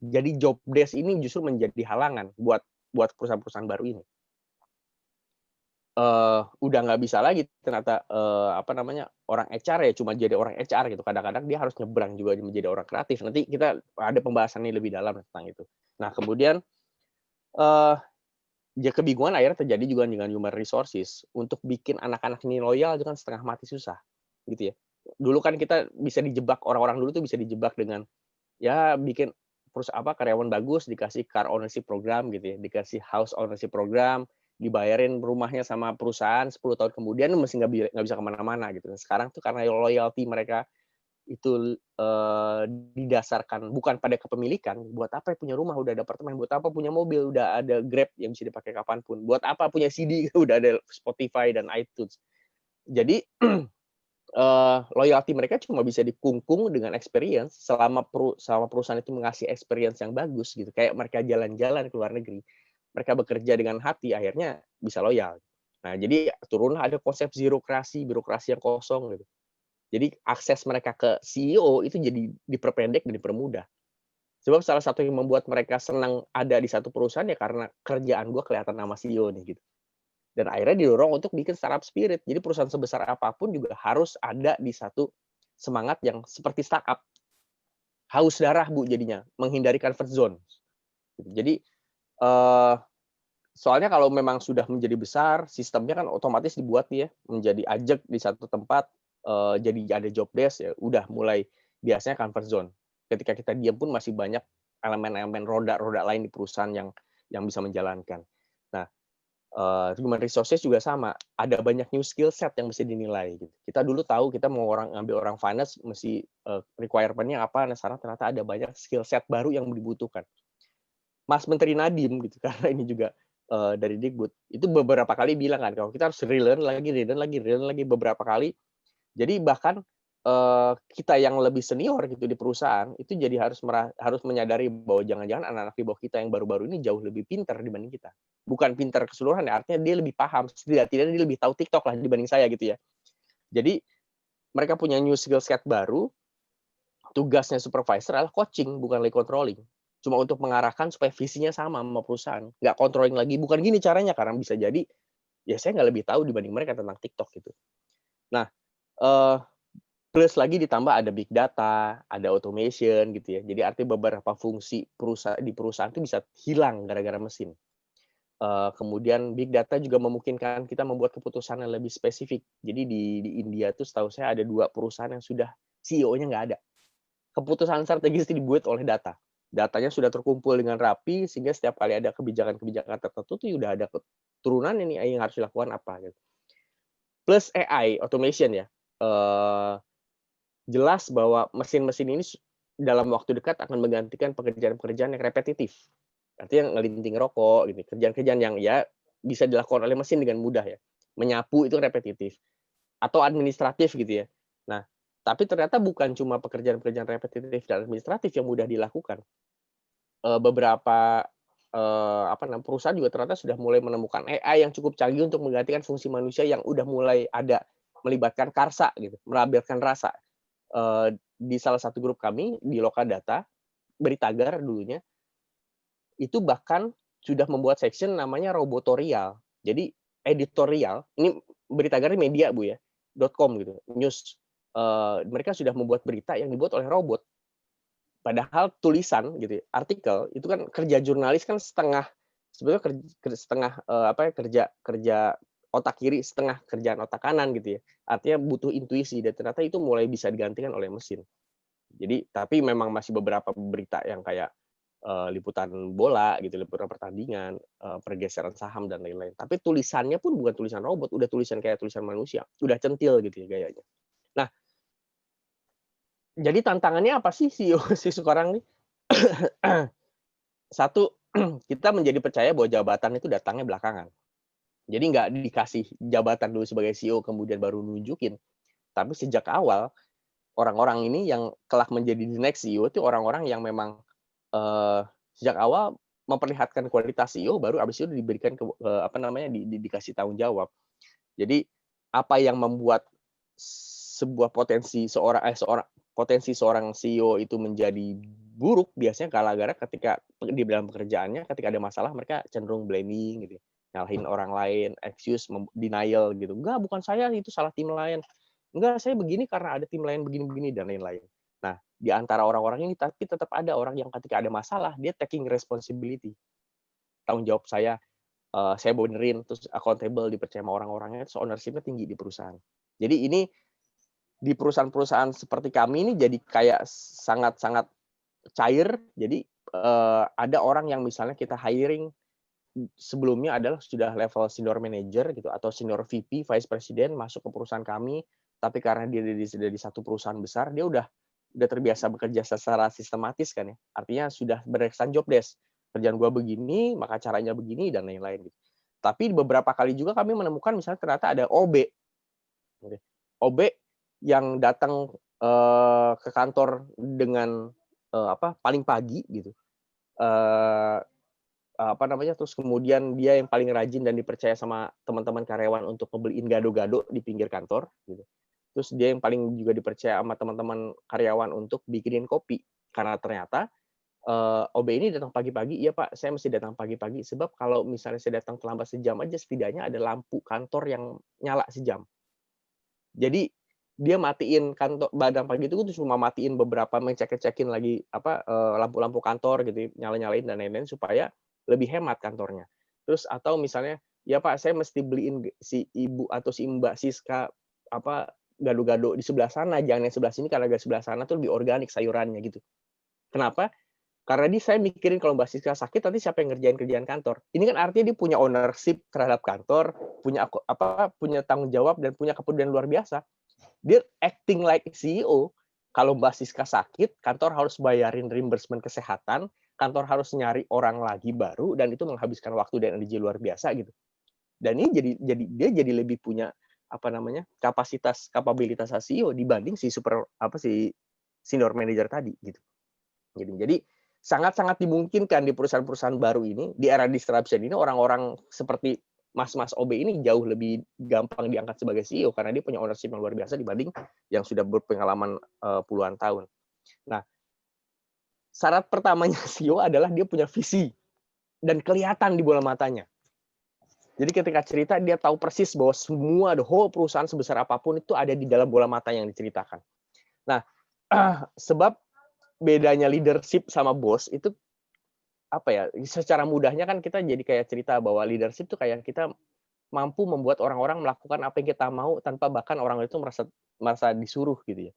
Jadi job desk ini justru menjadi halangan buat perusahaan-perusahaan baru ini. Udah nggak bisa lagi ternyata orang HR ya cuma jadi orang HR gitu. Kadang-kadang dia harus nyebrang juga menjadi orang kreatif. Nanti kita ada pembahasan ini lebih dalam tentang itu. Nah, kemudian kebingungan akhirnya terjadi juga dengan human resources untuk bikin anak-anak ini loyal dengan setengah mati susah. Gitu ya. Dulu kan kita bisa dijebak, orang-orang dulu tuh bisa dijebak dengan ya bikin karyawan bagus, dikasih car ownership program gitu ya, dikasih house ownership program, dibayarin rumahnya sama perusahaan 10 tahun kemudian mesti nggak bisa kemana-mana gitu. Sekarang tuh karena loyalty mereka itu didasarkan bukan pada kepemilikan, buat apa punya rumah udah ada apartemen, buat apa punya mobil udah ada Grab yang bisa dipakai kapanpun, buat apa punya CD udah ada Spotify dan iTunes. Jadi loyalty mereka cuma bisa dikungkung dengan experience selama perusahaan itu mengasih experience yang bagus gitu. Kayak mereka jalan-jalan ke luar negeri, mereka bekerja dengan hati, akhirnya bisa loyal. Nah, jadi turunlah ada konsep birokrasi yang kosong gitu. Jadi akses mereka ke CEO itu jadi diperpendek dan dipermudah. Sebab salah satu yang membuat mereka senang ada di satu perusahaan ya karena kerjaan gue kelihatan nama CEO nih gitu. Dan akhirnya didorong untuk bikin startup spirit. Jadi perusahaan sebesar apapun juga harus ada di satu semangat yang seperti startup. Haus darah, Bu, jadinya. Menghindari comfort zone. Jadi, soalnya kalau memang sudah menjadi besar, sistemnya kan otomatis dibuat ya, menjadi ajak di satu tempat, jadi ada job desk, ya udah mulai biasanya comfort zone. Ketika kita diam pun masih banyak elemen-elemen roda-roda lain di perusahaan yang bisa menjalankan. Nah, human resources juga sama, ada banyak new skill set yang mesti dinilai gitu. Kita dulu tahu kita mau ngambil orang finance mesti requirement-nya apa, nah sekarang ternyata ada banyak skill set baru yang dibutuhkan. Mas Menteri Nadiem gitu, karena ini juga dari Dikbud, itu beberapa kali bilang kan kalau kita harus relearn lagi beberapa kali. Jadi bahkan kita yang lebih senior gitu di perusahaan itu jadi harus menyadari bahwa jangan-jangan anak-anak di bawah kita yang baru-baru ini jauh lebih pintar dibanding kita. Bukan pintar keseluruhan ya, artinya dia lebih paham, setidaknya dia lebih tahu TikTok lah dibanding saya gitu ya. Jadi mereka punya new skill set baru, tugasnya supervisor adalah coaching, bukan lagi controlling. Cuma untuk mengarahkan supaya visinya sama perusahaan. Nggak controlling lagi, bukan gini caranya, karena bisa jadi ya saya nggak lebih tahu dibanding mereka tentang TikTok gitu. Nah, Plus lagi ditambah ada big data, ada automation gitu ya. Jadi artinya beberapa fungsi di perusahaan itu bisa hilang gara-gara mesin. Kemudian big data juga memungkinkan kita membuat keputusan yang lebih spesifik. Jadi di India tuh setahu saya ada 2 perusahaan yang sudah CEO-nya nggak ada. Keputusan strategis itu dibuat oleh data. Datanya sudah terkumpul dengan rapi sehingga setiap kali ada kebijakan-kebijakan tertentu tuh udah ada turunan ini yang harus dilakukan apa gitu. Plus AI, automation ya. Jelas bahwa mesin-mesin ini dalam waktu dekat akan menggantikan pekerjaan-pekerjaan yang repetitif. Artinya ngelinting rokok gitu, kerjaan-kerjaan yang ya bisa dilakukan oleh mesin dengan mudah ya. Menyapu itu repetitif atau administratif gitu ya. Nah, tapi ternyata bukan cuma pekerjaan-pekerjaan repetitif dan administratif yang mudah dilakukan. Beberapa perusahaan juga ternyata sudah mulai menemukan AI yang cukup canggih untuk menggantikan fungsi manusia yang udah mulai ada melibatkan karsa gitu, melampirkan rasa. Di salah satu grup kami di Lokal Data, Beritagar dulunya, itu bahkan sudah membuat section namanya robotorial. Jadi editorial, ini Beritagar ini media Bu ya, .com gitu, news. Mereka sudah membuat berita yang dibuat oleh robot. Padahal tulisan gitu, artikel itu kan kerja jurnalis kan setengah sebetulnya setengah kerja otak kiri, setengah kerjaan otak kanan gitu ya. Artinya butuh intuisi dan ternyata itu mulai bisa digantikan oleh mesin. Jadi tapi memang masih beberapa berita yang kayak liputan bola gitu, liputan pertandingan, pergeseran saham dan lain-lain. Tapi tulisannya pun bukan tulisan robot, udah tulisan kayak tulisan manusia, udah centil gitu ya gayanya. Nah, jadi tantangannya apa sih CEO sekarang nih? Satu, kita menjadi percaya bahwa jabatan itu datangnya belakangan. Jadi nggak dikasih jabatan dulu sebagai CEO kemudian baru nunjukin. Tapi sejak awal, orang-orang ini yang kelak menjadi the next CEO itu orang-orang yang memang sejak awal memperlihatkan kualitas CEO, baru abis itu diberikan dikasih tanggung jawab. Jadi apa yang membuat sebuah potensi seorang CEO itu menjadi buruk biasanya gara-gara ketika di dalam pekerjaannya ketika ada masalah mereka cenderung blaming gitu, nyalahin orang lain, excuse, denial gitu. Enggak, bukan saya, itu salah tim lain. Enggak, saya begini karena ada tim lain begini-begini dan lain-lain. Nah, di antara orang-orang ini tapi tetap ada orang yang ketika ada masalah dia taking responsibility. Tanggung jawab saya benerin, terus accountable, dipercaya sama orang-orangnya, terus ownership-nya tinggi di perusahaan. Jadi ini di perusahaan-perusahaan seperti kami ini jadi kayak sangat-sangat cair. Jadi ada orang yang misalnya kita hiring sebelumnya adalah sudah level senior manager gitu atau senior VP, vice president masuk ke perusahaan kami, tapi karena dia di satu perusahaan besar, dia udah terbiasa bekerja secara sistematis kan ya. Artinya sudah berdasarkan job desk. Kerjaan gua begini, maka caranya begini dan lain-lain gitu. Tapi beberapa kali juga kami menemukan misalnya ternyata ada OB. OB yang datang ke kantor dengan paling pagi gitu. Terus kemudian dia yang paling rajin dan dipercaya sama teman-teman karyawan untuk ngebeliin gado-gado di pinggir kantor gitu. Terus dia yang paling juga dipercaya sama teman-teman karyawan untuk bikinin kopi. Karena ternyata OB ini datang pagi-pagi, iya Pak, saya mesti datang pagi-pagi sebab kalau misalnya saya datang terlambat sejam aja setidaknya ada lampu kantor yang nyala sejam. Jadi dia matiin kantor badan pagi itu cuma matiin beberapa, ngecek-ngecekin lagi lampu-lampu kantor gitu, nyala-nyalain dan lain-lain supaya lebih hemat kantornya. Terus atau misalnya, ya Pak, saya mesti beliin si Ibu atau si Mbak Siska gado-gado di sebelah sana, jangan yang sebelah sini karena di sebelah sana tuh lebih organik sayurannya gitu. Kenapa? Karena saya mikirin kalau Mbak Siska sakit nanti siapa yang ngerjain kerjaan kantor. Ini kan artinya dia punya ownership terhadap kantor, punya tanggung jawab dan punya kepedulian luar biasa. Dia acting like CEO. Kalau Mbak Siska sakit, kantor harus bayarin reimbursement kesehatan, kantor harus nyari orang lagi baru dan itu menghabiskan waktu dan energi luar biasa gitu. Dan ini dia jadi lebih punya kapabilitas CEO dibanding si senior manager tadi gitu. Jadi sangat-sangat dimungkinkan di perusahaan-perusahaan baru ini, di era disruption ini, orang-orang seperti mas-mas OB ini jauh lebih gampang diangkat sebagai CEO karena dia punya ownership yang luar biasa dibanding yang sudah berpengalaman puluhan tahun. Nah, syarat pertamanya CEO adalah dia punya visi dan kelihatan di bola matanya. Jadi ketika cerita dia tahu persis bahwa semua the whole perusahaan sebesar apapun itu ada di dalam bola mata yang diceritakan. Nah, sebab bedanya leadership sama bos itu apa ya? Secara mudahnya kan kita jadi kayak cerita bahwa leadership tuh kayak kita mampu membuat orang-orang melakukan apa yang kita mau tanpa bahkan orang itu merasa disuruh gitu ya.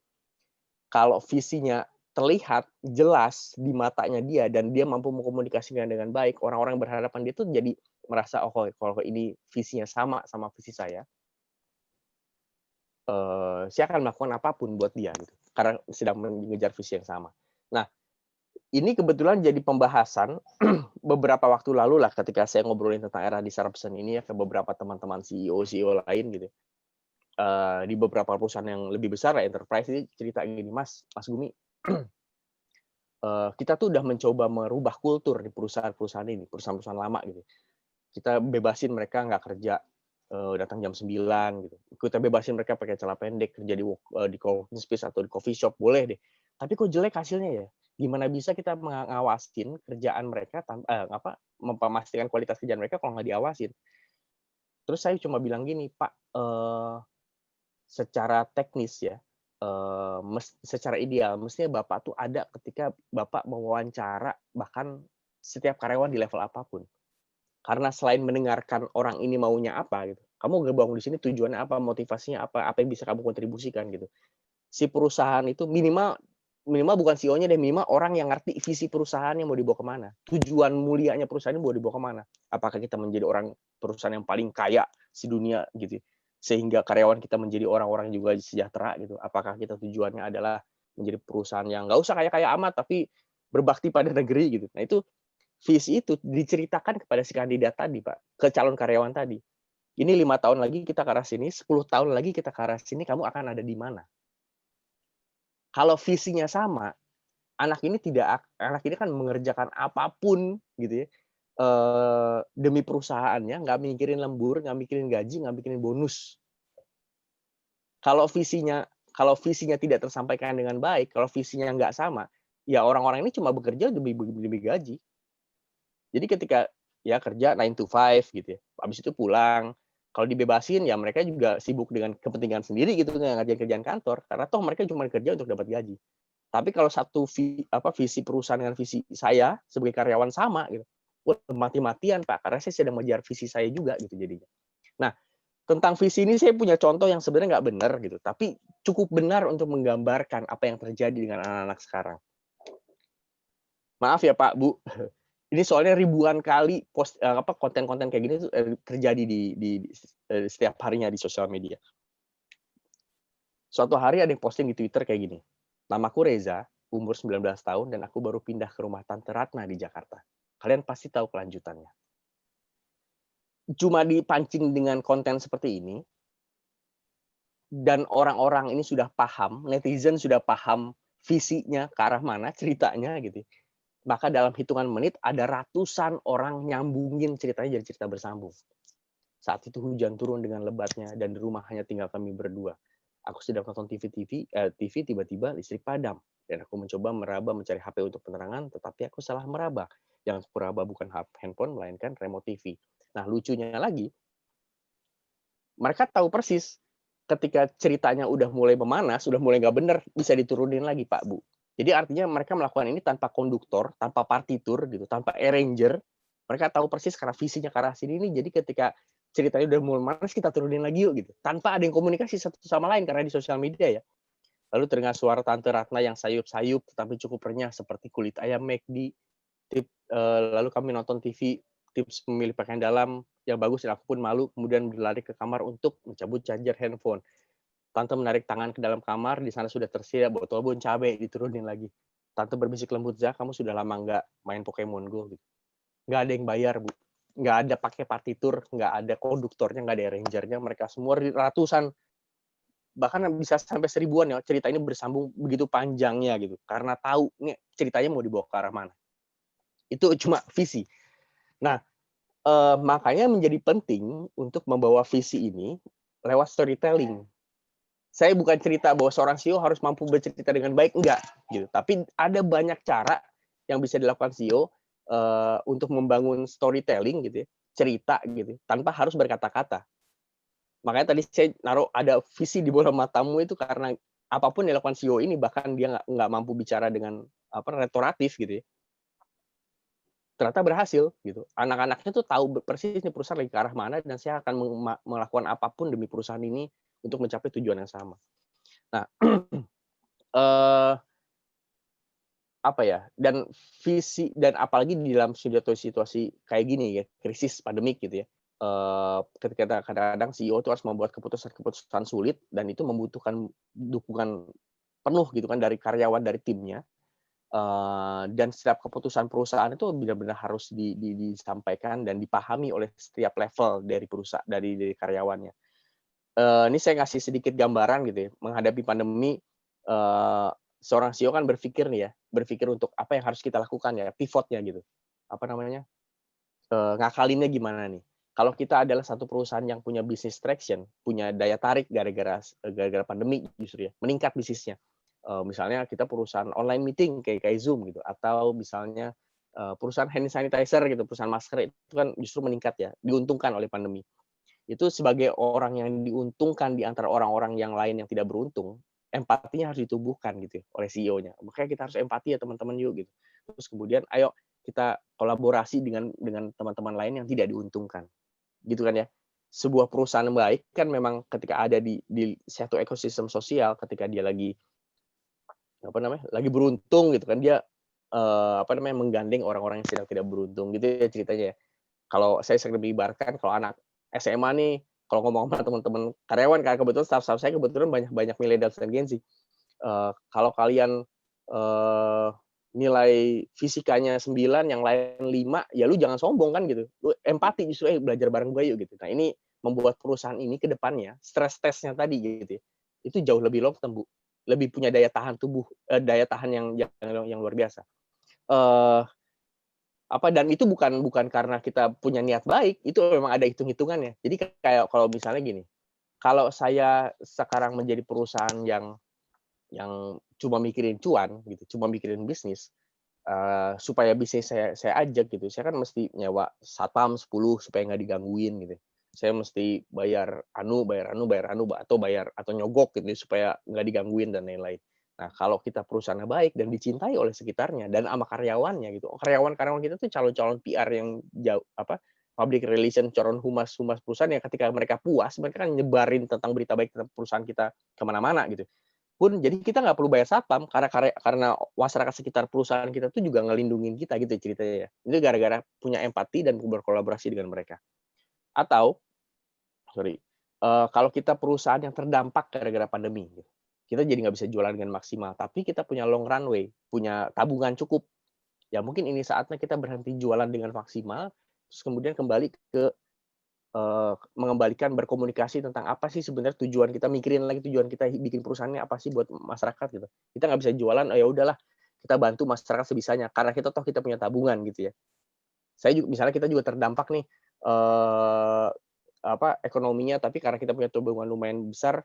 Kalau visinya terlihat jelas di matanya dia dan dia mampu mengkomunikasikan dengan baik, orang-orang yang berhadapan dia tuh jadi merasa oh kalau ini visinya sama visi saya akan melakukan apapun buat dia gitu karena sedang mengejar visi yang sama. Nah, ini kebetulan jadi pembahasan beberapa waktu lalu lah ketika saya ngobrolin tentang era disruption ini ya ke beberapa teman-teman CEO lain gitu. Di beberapa perusahaan yang lebih besar lah enterprise ini cerita gini, Mas Gumi, kita tuh udah mencoba merubah kultur di perusahaan-perusahaan ini, perusahaan-perusahaan lama gitu. Kita bebasin mereka nggak kerja datang jam 9 gitu. Kita bebasin mereka pakai celana pendek kerja di coworking space atau di coffee shop boleh deh. Tapi kok jelek hasilnya ya? Gimana bisa kita mengawasin kerjaan mereka memastikan kualitas kerjaan mereka kalau nggak diawasin? Terus saya cuma bilang gini, Pak, secara teknis ya, secara ideal mestinya Bapak tuh ada ketika Bapak mewawancara bahkan setiap karyawan di level apapun. Karena selain mendengarkan orang ini maunya apa gitu, kamu gabung di sini tujuannya apa, motivasinya apa yang bisa kamu kontribusikan gitu. Si perusahaan itu minimal bukan CEO-nya deh, minimal orang yang ngerti visi perusahaannya mau dibawa kemana, tujuan mulianya perusahaan ini mau dibawa kemana. Apakah kita menjadi perusahaan yang paling kaya di dunia gitu, sehingga karyawan kita menjadi orang-orang juga sejahtera gitu. Apakah kita tujuannya adalah menjadi perusahaan yang nggak usah kaya-kaya amat tapi berbakti pada negeri gitu. Nah itu visi itu diceritakan kepada si kandidat tadi, Pak, ke calon karyawan tadi. Ini 5 tahun lagi kita ke arah sini, 10 tahun lagi kita ke arah sini, kamu akan ada di mana? Kalau visinya sama, anak ini kan mengerjakan apapun gitu ya, demi perusahaannya, nggak mikirin lembur, nggak mikirin gaji, nggak mikirin bonus. Kalau visinya tidak tersampaikan dengan baik, kalau visinya nggak sama, ya orang-orang ini cuma bekerja demi gaji. Jadi ketika ya kerja 9 to 5 gitu ya, habis itu pulang. Kalau dibebasin ya mereka juga sibuk dengan kepentingan sendiri gitu, ngerjain kerjaan kantor, karena toh mereka cuma kerja untuk dapat gaji. Tapi kalau satu visi perusahaan dengan visi saya sebagai karyawan sama gitu, mati-matian Pak, karena saya sedang mengejar visi saya juga gitu jadinya. Nah, tentang visi ini saya punya contoh yang sebenarnya nggak benar gitu, tapi cukup benar untuk menggambarkan apa yang terjadi dengan anak-anak sekarang. Maaf ya Pak, Bu. Ini soalnya ribuan kali konten-konten kayak gini tuh terjadi di setiap harinya di sosial media. Suatu hari ada yang posting di Twitter kayak gini. Namaku Reza, umur 19 tahun dan aku baru pindah ke rumah Tante Ratna di Jakarta. Kalian pasti tahu kelanjutannya. Cuma dipancing dengan konten seperti ini dan orang-orang ini sudah paham, netizen sudah paham visinya ke arah mana, ceritanya gitu. Maka dalam hitungan menit ada ratusan orang nyambungin ceritanya jadi cerita bersambung. Saat itu hujan turun dengan lebatnya dan di rumah hanya tinggal kami berdua. Aku sedang nonton TV, tiba-tiba listrik padam. Dan aku mencoba meraba mencari HP untuk penerangan, tetapi aku salah meraba. Yang aku raba bukan handphone, melainkan remote TV. Nah lucunya lagi, mereka tahu persis ketika ceritanya udah mulai memanas, sudah mulai nggak bener, bisa diturunin lagi Pak Bu. Jadi artinya mereka melakukan ini tanpa konduktor, tanpa partitur gitu, tanpa arranger. Mereka tahu persis karena visinya ke arah sini nih. Jadi ketika ceritanya udah mulai manas, kita turunin lagi yuk gitu. Tanpa ada yang komunikasi satu sama lain karena di sosial media ya. Lalu terdengar suara Tante Ratna yang sayup-sayup tetapi cukup renyah seperti kulit ayam McD. Lalu kami nonton TV, tips memilih pakaian dalam yang bagus dan aku pun malu. Kemudian berlari ke kamar untuk mencabut charger handphone. Tante menarik tangan ke dalam kamar, di sana sudah tersedia botol bon cabe, diturunin lagi. Tante berbisik lembut, "Zah, kamu sudah lama nggak main Pokemon Go?" Gitu. Nggak ada yang bayar, Bu. Nggak ada pakai partitur, nggak ada konduktornya, nggak ada arrangernya. Mereka semua ratusan, bahkan bisa sampai 1000-an ya, cerita ini bersambung begitu panjangnya gitu. Karena tahu nih ceritanya mau dibawa ke arah mana. Itu cuma visi. Nah, makanya menjadi penting untuk membawa visi ini lewat storytelling. Saya bukan cerita bahwa seorang CEO harus mampu bercerita dengan baik, enggak gitu. Tapi ada banyak cara yang bisa dilakukan CEO untuk membangun storytelling gitu ya, cerita gitu, tanpa harus berkata-kata. Makanya tadi saya naruh ada visi di bola matamu itu karena apapun yang dilakukan CEO ini, bahkan dia nggak mampu bicara dengan retoratif gitu ya, ternyata berhasil gitu. Anak-anaknya tuh tahu persis nih perusahaan lagi ke arah mana dan saya akan melakukan apapun demi perusahaan ini untuk mencapai tujuan yang sama. Nah, apa ya, dan visi dan apalagi di dalam situasi kayak gini ya, krisis pandemik gitu ya, ketika kadang-kadang CEO itu harus membuat keputusan-keputusan sulit dan itu membutuhkan dukungan penuh gitu kan dari karyawan, dari timnya, dan setiap keputusan perusahaan itu benar-benar harus disampaikan dan dipahami oleh setiap level dari karyawannya. Ini saya ngasih sedikit gambaran gitu ya, menghadapi pandemi, seorang CEO kan berpikir untuk apa yang harus kita lakukan ya, pivot-nya gitu. Apa namanya, ngakalinnya gimana nih. Kalau kita adalah satu perusahaan yang punya business traction, punya daya tarik gara-gara pandemi justru ya, meningkat bisnisnya. Misalnya kita perusahaan online meeting kayak Zoom gitu, atau misalnya perusahaan hand sanitizer gitu, perusahaan masker itu kan justru meningkat ya, diuntungkan oleh pandemi. Itu sebagai orang yang diuntungkan di antara orang-orang yang lain yang tidak beruntung, empatinya harus ditumbuhkan gitu ya, oleh CEO-nya. Makanya kita harus empati ya teman-teman yuk gitu. Terus kemudian ayo kita kolaborasi dengan teman-teman lain yang tidak diuntungkan. Gitu kan ya. Sebuah perusahaan baik kan memang ketika ada di satu ekosistem sosial, ketika dia lagi beruntung gitu kan, dia menggandeng orang-orang yang sedang tidak beruntung gitu ya ceritanya ya. Kalau saya sering mengibaratkan kalau anak SMA nih, kalau ngomong sama teman-teman karyawan, karena kebetulan staff saya kebetulan banyak milenial dan Gen Z. Kalau kalian nilai fisikanya 9, yang lain 5, ya lu jangan sombong kan gitu. Lu empati justru, belajar bareng gue yuk gitu. Nah ini membuat perusahaan ini ke depannya, stress testnya tadi gitu ya, itu jauh lebih long term, Bu. Lebih punya daya tahan tubuh, daya tahan yang luar biasa. Dan itu bukan karena kita punya niat baik, itu memang ada hitung-hitungannya. Jadi kayak kalau misalnya gini, kalau saya sekarang menjadi perusahaan yang cuma mikirin cuan gitu, cuma mikirin bisnis, supaya bisnis saya ajak gitu, saya kan mesti nyewa satpam 10 supaya nggak digangguin gitu. Saya mesti bayar atau nyogok gitu supaya nggak digangguin dan lain-lain. Nah, kalau kita perusahaannya baik dan dicintai oleh sekitarnya dan sama karyawannya gitu. Karyawan-karyawan kita tuh calon-calon PR yang public relation, calon humas perusahaan yang ketika mereka puas, mereka kan nyebarin tentang berita baik tentang perusahaan kita kemana-mana gitu. Jadi kita nggak perlu bayar satpam karena masyarakat sekitar perusahaan kita tuh juga ngelindungin kita gitu ceritanya ya. Itu gara-gara punya empati dan berkolaborasi dengan mereka. Atau kalau kita perusahaan yang terdampak gara-gara pandemi, kita jadi nggak bisa jualan dengan maksimal, tapi kita punya long runway, punya tabungan cukup. Ya mungkin ini saatnya kita berhenti jualan dengan maksimal, terus kemudian kembali ke mengembalikan berkomunikasi tentang apa sih sebenarnya tujuan kita, mikirin lagi tujuan kita bikin perusahaannya apa sih buat masyarakat gitu. Kita nggak bisa jualan, ya udahlah kita bantu masyarakat sebisanya karena kita punya tabungan gitu ya. Misalnya kita juga terdampak nih ekonominya, tapi karena kita punya tabungan lumayan besar,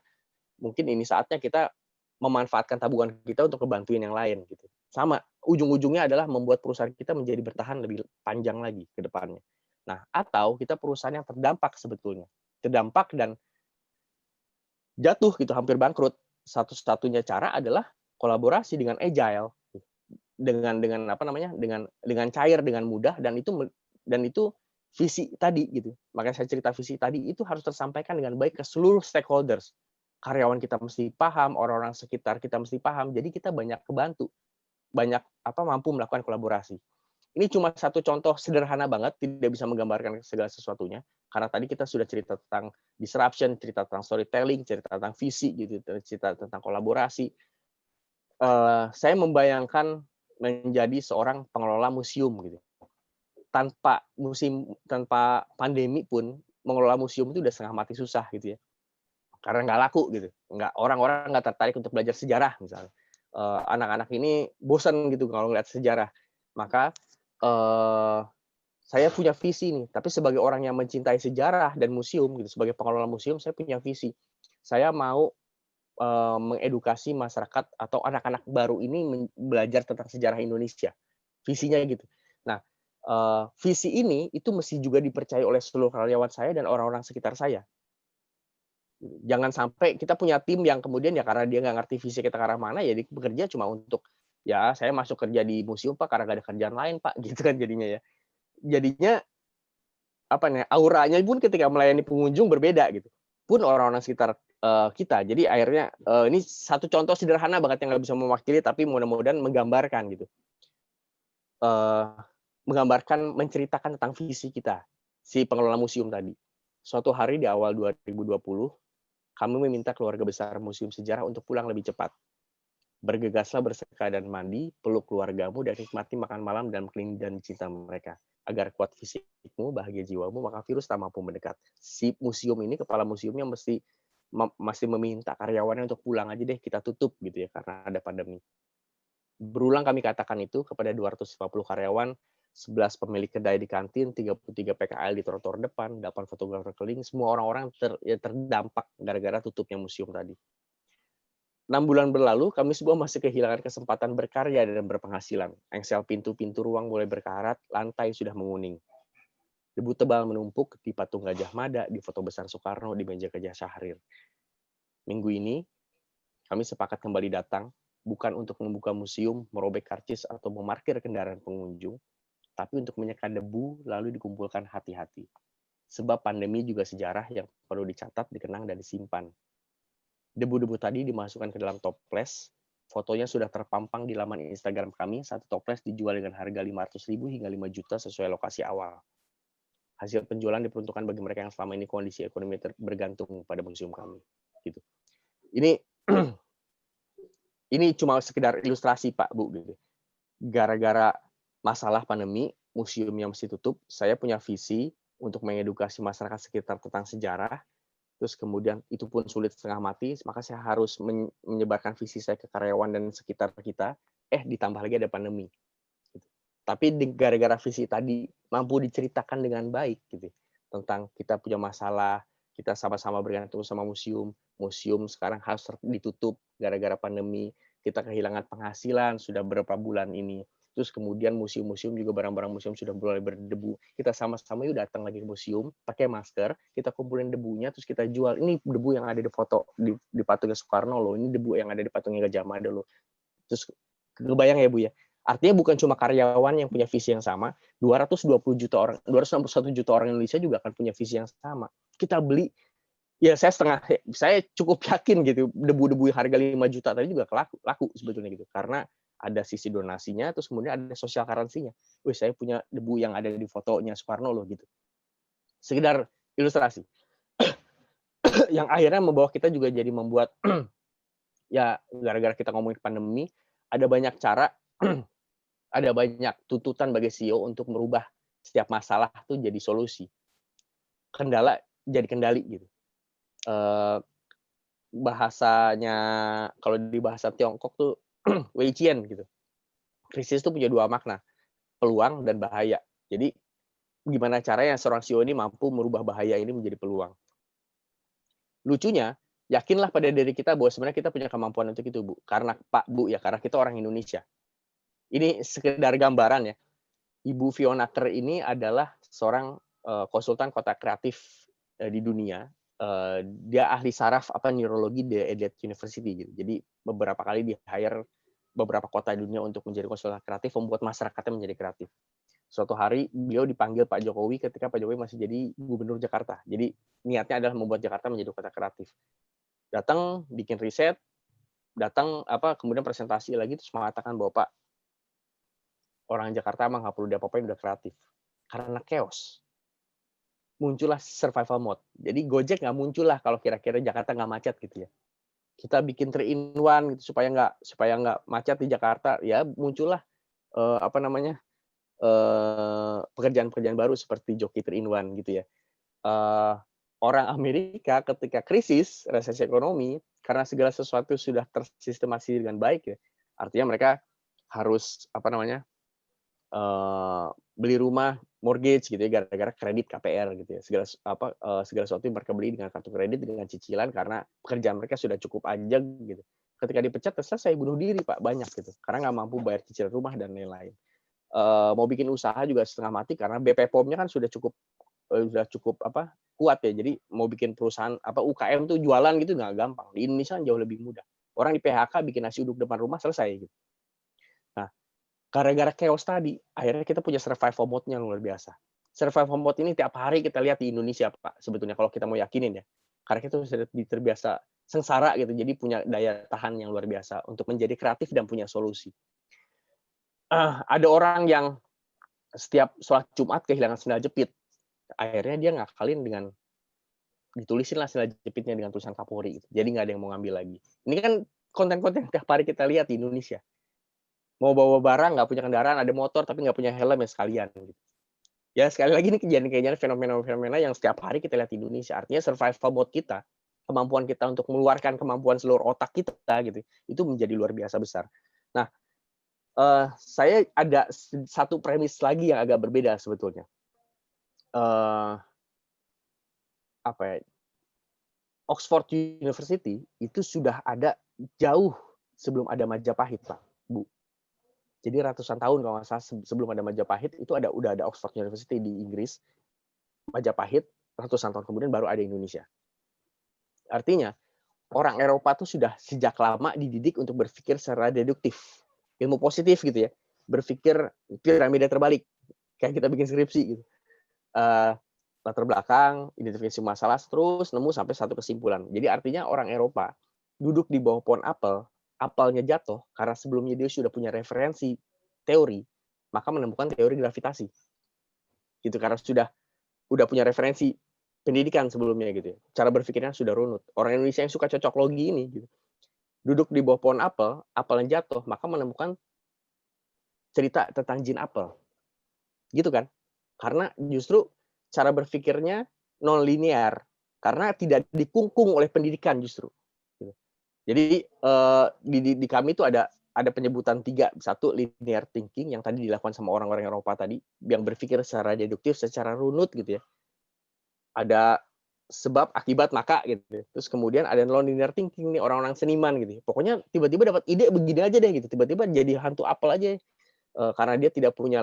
mungkin ini saatnya kita memanfaatkan tabungan kita untuk ngebantuin yang lain gitu. Sama, ujung-ujungnya adalah membuat perusahaan kita menjadi bertahan lebih panjang lagi ke depannya. Nah, atau kita perusahaan yang terdampak sebetulnya. Terdampak dan jatuh gitu, hampir bangkrut. Satu-satunya cara adalah kolaborasi dengan agile. Dengan cair, dengan mudah, dan itu visi tadi gitu. Makanya saya cerita visi tadi itu harus tersampaikan dengan baik ke seluruh stakeholders. Karyawan kita mesti paham, orang-orang sekitar kita mesti paham. Jadi kita banyak kebantu, banyak mampu melakukan kolaborasi. Ini cuma satu contoh sederhana banget, tidak bisa menggambarkan segala sesuatunya. Karena tadi kita sudah cerita tentang disruption, cerita tentang storytelling, cerita tentang visi gitu, cerita tentang kolaborasi. Saya membayangkan menjadi seorang pengelola museum gitu. Tanpa pandemi pun mengelola museum itu udah setengah mati susah gitu ya. Karena nggak laku gitu. Orang-orang nggak tertarik untuk belajar sejarah misalnya. Anak-anak ini bosan gitu kalau ngeliat sejarah. Maka saya punya visi nih, tapi sebagai orang yang mencintai sejarah dan museum gitu, sebagai pengelola museum saya punya visi. Saya mau mengedukasi masyarakat atau anak-anak baru ini belajar tentang sejarah Indonesia. Visinya gitu. Nah, visi ini itu mesti juga dipercaya oleh seluruh karyawan saya dan orang-orang sekitar saya. Jangan sampai kita punya tim yang kemudian ya karena dia nggak ngerti visi kita ke arah mana, ya dia bekerja cuma untuk, ya saya masuk kerja di museum Pak karena nggak ada kerjaan lain Pak, gitu kan jadinya ya. Jadinya apa nih, auranya pun ketika melayani pengunjung berbeda gitu. Pun orang-orang sekitar kita. Jadi akhirnya ini satu contoh sederhana banget yang nggak bisa mewakili tapi mudah-mudahan menggambarkan gitu. Menggambarkan, menceritakan tentang visi kita, si pengelola museum tadi. Suatu hari di awal 2020, kami meminta keluarga besar Museum Sejarah untuk pulang lebih cepat. Bergegaslah bersekadar mandi, peluk keluargamu, dan nikmati makan malam dalam kelindan cinta mereka. Agar kuat fisikmu, bahagia jiwamu, maka virus tak mampu mendekat. Si museum ini, kepala museumnya masih meminta karyawannya untuk pulang aja deh, kita tutup gitu ya, karena ada pandemi. Berulang kami katakan itu kepada 250 karyawan, 11 pemilik kedai di kantin, 33 PKL di trotoar depan, 8 fotografer keliling, semua orang-orang terdampak gara-gara tutupnya museum tadi. 6 bulan berlalu, kami semua masih kehilangan kesempatan berkarya dan berpenghasilan. Engsel pintu-pintu ruang mulai berkarat, lantai sudah menguning. Debu tebal menumpuk di patung Gajah Mada, di foto besar Soekarno, di meja kerja Syahrir. Minggu ini, kami sepakat kembali datang, bukan untuk membuka museum, merobek karcis, atau memarkir kendaraan pengunjung, tapi untuk menyekat debu, lalu dikumpulkan hati-hati. Sebab pandemi juga sejarah yang perlu dicatat, dikenang, dan disimpan. Debu-debu tadi dimasukkan ke dalam toples, fotonya sudah terpampang di laman Instagram kami, satu toples dijual dengan harga 500.000 hingga 5 juta sesuai lokasi awal. Hasil penjualan diperuntukkan bagi mereka yang selama ini kondisi ekonomi bergantung pada museum kami. Gitu. Ini cuma sekedar ilustrasi Pak, Bu. Gitu. Gara-gara masalah pandemi, museum yang mesti tutup, saya punya visi untuk mengedukasi masyarakat sekitar tentang sejarah, terus kemudian itu pun sulit setengah mati, maka saya harus menyebarkan visi saya ke karyawan dan sekitar kita, ditambah lagi ada pandemi. Gitu. Tapi gara-gara visi tadi mampu diceritakan dengan baik, gitu, tentang kita punya masalah, kita sama-sama bergantung sama museum sekarang harus ditutup gara-gara pandemi, kita kehilangan penghasilan sudah beberapa bulan ini. Terus kemudian museum-museum juga barang-barang museum sudah mulai berdebu. Kita sama-sama yuk datang lagi ke museum, pakai masker, kita kumpulin debunya, terus kita jual. Ini debu yang ada di foto di patungnya Soekarno loh, ini debu yang ada di patungnya Gajah Mada loh. Terus kebayang ya Bu ya. Artinya bukan cuma karyawan yang punya visi yang sama, 261 juta orang Indonesia juga akan punya visi yang sama. Kita beli, ya saya cukup yakin gitu, debu-debu harga 5 juta tadi juga laku sebetulnya gitu. Karena ada sisi donasinya, terus kemudian ada social currency-nya. Wih, saya punya debu yang ada di fotonya Soekarno loh gitu. Sekedar ilustrasi. Yang akhirnya membawa kita juga jadi membuat, ya gara-gara kita ngomongin pandemi, ada banyak cara, ada banyak tuntutan bagi CEO untuk merubah setiap masalah tuh jadi solusi. Kendala jadi kendali gitu. Bahasanya, kalau di bahasa Tiongkok tuh, Wei Qian gitu. Krisis itu punya dua makna, peluang dan bahaya. Jadi gimana caranya seorang CEO ini mampu merubah bahaya ini menjadi peluang. Lucunya, yakinlah pada diri kita bahwa sebenarnya kita punya kemampuan untuk itu, Bu. Karena Pak, Bu, ya karena kita orang Indonesia. Ini sekedar gambaran ya. Ibu Fiona Kerr ini adalah seorang konsultan kota kreatif di dunia. Dia ahli saraf neurologi di Edith University gitu. Jadi beberapa kali di-hire beberapa kota di dunia untuk menjadi konsultan kreatif, membuat masyarakatnya menjadi kreatif. Suatu hari beliau dipanggil Pak Jokowi ketika Pak Jokowi masih jadi gubernur Jakarta. Jadi niatnya adalah membuat Jakarta menjadi kota kreatif. Datang, bikin riset, kemudian presentasi lagi terus mengatakan bahwa Pak, orang Jakarta emang nggak perlu diapa-apain, udah kreatif. Karena chaos. Muncullah survival mode. Jadi Gojek nggak muncul lah kalau kira-kira Jakarta nggak macet gitu ya. Kita bikin 3-in-1 gitu supaya nggak macet di Jakarta. Ya muncullah pekerjaan-pekerjaan baru seperti joki 3-in-1 gitu ya. Orang Amerika ketika krisis, resesi ekonomi, karena segala sesuatu sudah tersistemasi dengan baik ya, artinya mereka harus beli rumah mortgage gitu ya, gara-gara kredit KPR gitu ya, segala sesuatu yang mereka beli dengan kartu kredit dengan cicilan karena pekerjaan mereka sudah cukup anjing gitu. Ketika dipecat, terus saya bunuh diri Pak, banyak gitu, karena nggak mampu bayar cicilan rumah dan lain-lain. Mau bikin usaha juga setengah mati karena BP POM-nya kan sudah cukup udah cukup kuat ya. Jadi mau bikin perusahaan UKM tuh jualan gitu nggak gampang. Di Indonesia jauh lebih mudah. Orang di PHK bikin nasi uduk depan rumah selesai gitu. Nah, gara-gara chaos tadi, akhirnya kita punya survival mode-nya luar biasa. Survival mode ini tiap hari kita lihat di Indonesia, Pak, sebetulnya kalau kita mau yakinin ya. Karena kita sudah terbiasa sengsara gitu, jadi punya daya tahan yang luar biasa untuk menjadi kreatif dan punya solusi. Ada orang yang setiap sholat Jumat kehilangan sendal jepit. Akhirnya dia ngakalin dengan ditulisin lah sendal jepitnya dengan tulisan Kapolri. Gitu. Jadi nggak ada yang mau ngambil lagi. Ini kan konten-konten tiap hari kita lihat di Indonesia. Mau bawa barang, nggak punya kendaraan, ada motor tapi nggak punya helm ya sekalian. Gitu. Ya sekali lagi ini kejadian-kejadian fenomena-fenomena yang setiap hari kita lihat di Indonesia. Artinya survival mode kita, kemampuan kita untuk mengeluarkan kemampuan seluruh otak kita gitu, itu menjadi luar biasa besar. Nah, saya ada satu premis lagi yang agak berbeda sebetulnya. Oxford University itu sudah ada jauh sebelum ada Majapahit, Pak, Bu. Jadi ratusan tahun kalau nggak salah sebelum ada Majapahit itu udah ada Oxford University di Inggris. Majapahit ratusan tahun kemudian baru ada Indonesia. Artinya orang Eropa itu sudah sejak lama dididik untuk berpikir secara deduktif, ilmu positif gitu ya, berpikir piramida terbalik, kayak kita bikin skripsi gitu. Latar belakang, identifikasi masalah, terus nemu sampai satu kesimpulan. Jadi artinya orang Eropa duduk di bawah pohon apel, apelnya jatuh karena sebelumnya dia sudah punya referensi teori, maka menemukan teori gravitasi. Gitu karena udah punya referensi pendidikan sebelumnya gitu ya. Cara berpikirnya sudah runut. Orang Indonesia yang suka cocok logi ini gitu. Duduk di bawah pohon apel, apelnya jatuh, maka menemukan cerita tentang jin apel. Gitu kan? Karena justru cara berpikirnya non linear karena tidak dikungkung oleh pendidikan justru. Jadi di kami itu ada penyebutan 3. Satu, linear thinking yang tadi dilakukan sama orang-orang Eropa tadi yang berpikir secara deduktif, secara runut gitu ya. Ada sebab akibat maka gitu. Terus kemudian ada non linear thinking nih orang-orang seniman gitu. Pokoknya tiba-tiba dapat ide begini aja deh gitu. Tiba-tiba jadi hantu apel aja. Karena dia tidak punya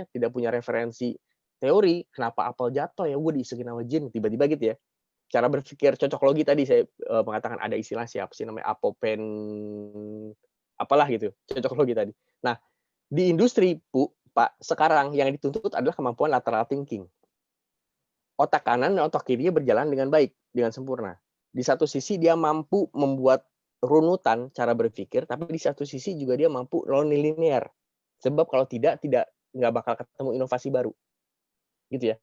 tidak punya referensi teori, kenapa apel jatuh ya, gue diisengin sama jin, tiba-tiba gitu ya. Cara berpikir cocok logi tadi saya mengatakan ada istilah siapa sih namanya apopen apalah gitu, cocok logi tadi. Nah, di industri, Pak, sekarang yang dituntut adalah kemampuan lateral thinking. Otak kanan dan otak kirinya berjalan dengan baik, dengan sempurna. Di satu sisi dia mampu membuat runutan cara berpikir, tapi di satu sisi juga dia mampu non-linear. Sebab kalau tidak nggak bakal ketemu inovasi baru. Gitu ya.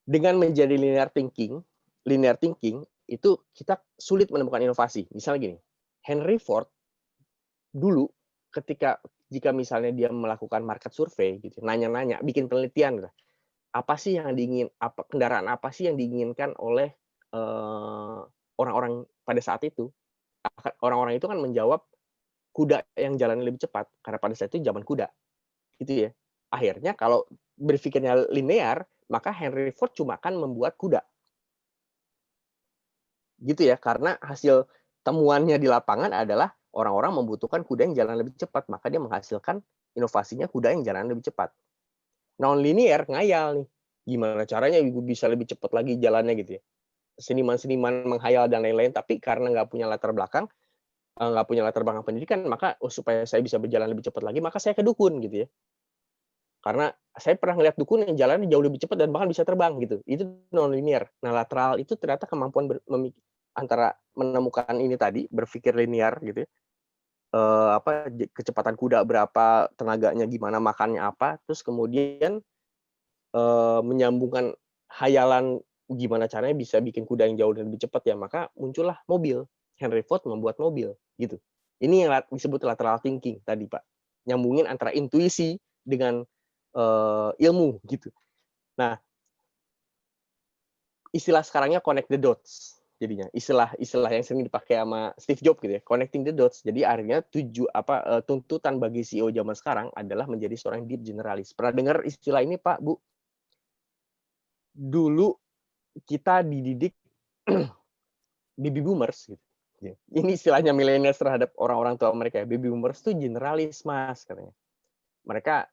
Dengan menjadi linear thinking itu kita sulit menemukan inovasi. Misalnya gini, Henry Ford dulu jika misalnya dia melakukan market survey gitu, nanya-nanya, bikin penelitian, apa sih yang kendaraan apa sih yang diinginkan oleh orang-orang pada saat itu? Orang-orang itu kan menjawab kuda yang jalan lebih cepat karena pada saat itu zaman kuda. Gitu ya. Akhirnya kalau berpikirnya linear, maka Henry Ford cuma akan membuat kuda. Gitu ya, karena hasil temuannya di lapangan adalah orang-orang membutuhkan kuda yang jalan lebih cepat, maka dia menghasilkan inovasinya kuda yang jalan lebih cepat. Non-linear ngayal nih. Gimana caranya bisa lebih cepat lagi jalannya gitu ya. Seniman-seniman menghayal dan lain-lain, tapi karena nggak punya latar belakang pendidikan, maka supaya saya bisa berjalan lebih cepat lagi, maka saya ke dukun gitu ya. Karena saya pernah ngeliat dukun yang jalannya jauh lebih cepat dan bahkan bisa terbang gitu. Itu non-linear. Nah, lateral itu ternyata kemampuan antara menemukan ini tadi, berpikir linear gitu ya. Kecepatan kuda berapa, tenaganya gimana, makannya apa, terus kemudian menyambungkan hayalan gimana caranya bisa bikin kuda yang jauh lebih cepat ya, maka muncullah mobil. Henry Ford membuat mobil gitu. Ini yang disebut lateral thinking tadi, Pak. Nyambungin antara intuisi dengan ilmu gitu. Nah, istilah sekarangnya connect the dots jadinya. Istilah yang sering dipakai sama Steve Jobs gitu ya, connecting the dots. Jadi akhirnya tuntutan bagi CEO zaman sekarang adalah menjadi seorang deep generalis. Pernah dengar istilah ini, Pak, Bu? Dulu kita dididik baby boomers gitu. Ini istilahnya millennials terhadap orang-orang tua mereka. Baby boomers itu generalis, Mas, katanya. Mereka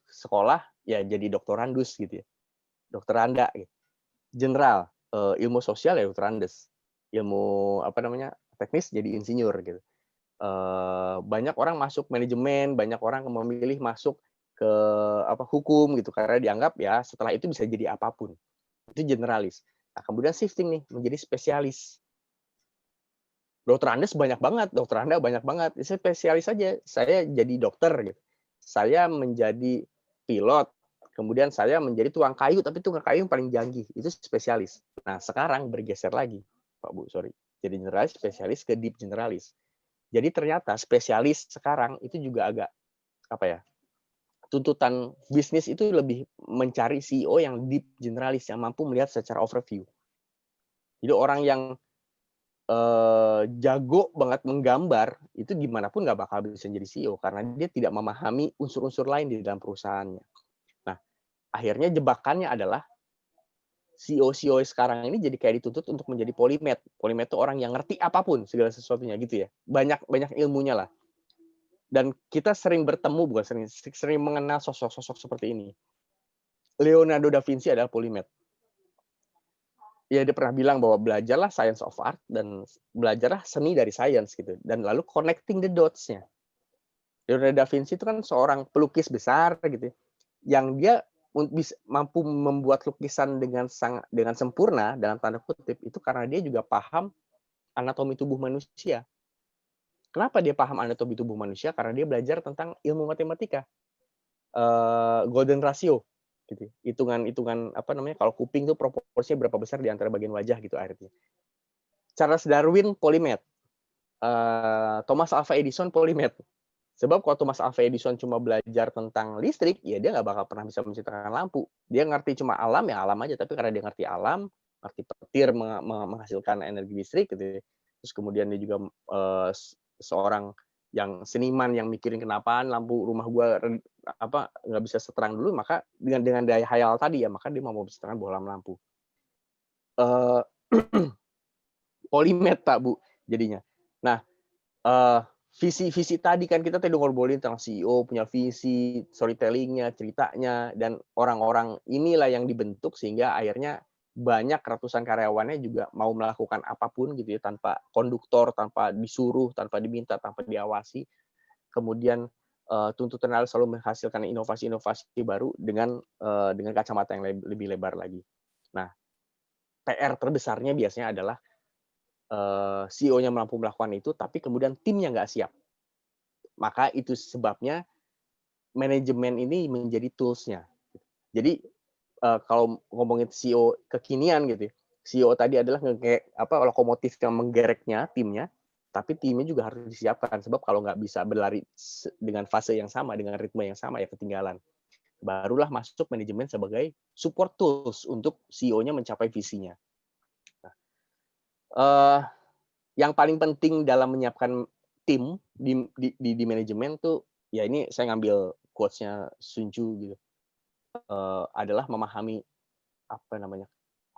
sekolah ya jadi doktorandus gitu ya. dokter Anda, gitu. General, ilmu sosial ya dokter Andes, ilmu apa namanya teknis jadi insinyur gitu. Banyak orang masuk manajemen, banyak orang memilih masuk ke hukum gitu karena dianggap ya setelah itu bisa jadi apapun. Itu generalis. Nah, kemudian shifting nih menjadi spesialis. Dokter Andes banyak banget, dokter Anda banyak banget. Saya spesialis saja. Saya jadi dokter gitu. Saya menjadi pilot. Kemudian saya menjadi tukang kayu, tapi tukang kayu yang paling canggih. Itu spesialis. Nah, sekarang bergeser lagi, Pak Bu, sorry. Jadi generalis, spesialis ke deep generalis. Jadi ternyata spesialis sekarang itu juga agak tuntutan bisnis itu lebih mencari CEO yang deep generalis yang mampu melihat secara overview. Jadi orang yang jago banget menggambar itu gimana pun nggak bakal bisa jadi CEO karena dia tidak memahami unsur-unsur lain di dalam perusahaannya. Nah, akhirnya jebakannya adalah CEO sekarang ini jadi kayak dituntut untuk menjadi polimet. Polimet itu orang yang ngerti apapun segala sesuatunya gitu ya. Banyak ilmunya lah. Dan kita sering bertemu, bukan sering mengenal sosok-sosok seperti ini. Leonardo da Vinci adalah polimet. Ya, dia pernah bilang bahwa belajarlah science of art dan belajarlah seni dari science gitu. Dan lalu connecting the dots-nya. Leonardo da Vinci itu kan seorang pelukis besar gitu, yang dia mampu membuat lukisan dengan sempurna dalam tanda kutip itu karena dia juga paham anatomi tubuh manusia. Kenapa dia paham anatomi tubuh manusia? Karena dia belajar tentang ilmu matematika, golden ratio, gitu. Hitungan kalau kuping itu proporsinya berapa besar di antara bagian wajah gitu akhirnya. Charles Darwin polimet, Thomas Alva Edison polimet. Sebab kalau Thomas Alva Edison cuma belajar tentang listrik, ya dia nggak bakal pernah bisa menciptakan lampu. Dia ngerti cuma alam, ya alam aja. Tapi karena dia ngerti alam, ngerti petir menghasilkan energi listrik, gitu. Terus kemudian dia juga seorang yang seniman yang mikirin kenapa lampu rumah gua nggak bisa seterang dulu, maka dengan daya hayal tadi ya, maka dia mau menciptakan bohlam lampu. Polimet Pak Bu jadinya. Nah, visi tadi kan kita tadi ngobrolin tentang CEO punya visi, storytelling-nya, ceritanya, dan orang-orang inilah yang dibentuk sehingga akhirnya banyak ratusan karyawannya juga mau melakukan apapun gitu ya tanpa konduktor, tanpa disuruh, tanpa diminta, tanpa diawasi. Kemudian tuntutan harus selalu menghasilkan inovasi-inovasi baru dengan kacamata yang lebih lebar lagi. Nah, PR terbesarnya biasanya adalah CEO-nya mampu melakukan itu, tapi kemudian timnya nggak siap. Maka itu sebabnya manajemen ini menjadi tools-nya. Jadi kalau ngomongin CEO kekinian gitu, CEO tadi adalah lokomotif yang menggereknya timnya, tapi timnya juga harus disiapkan. Sebab kalau nggak bisa berlari dengan fase yang sama, dengan ritme yang sama, ya ketinggalan. Barulah masuk manajemen sebagai support tools untuk CEO-nya mencapai visinya. Yang paling penting dalam menyiapkan tim di manajemen tuh, ya ini saya ngambil quotes-nya Sun Tzu gitu, adalah memahami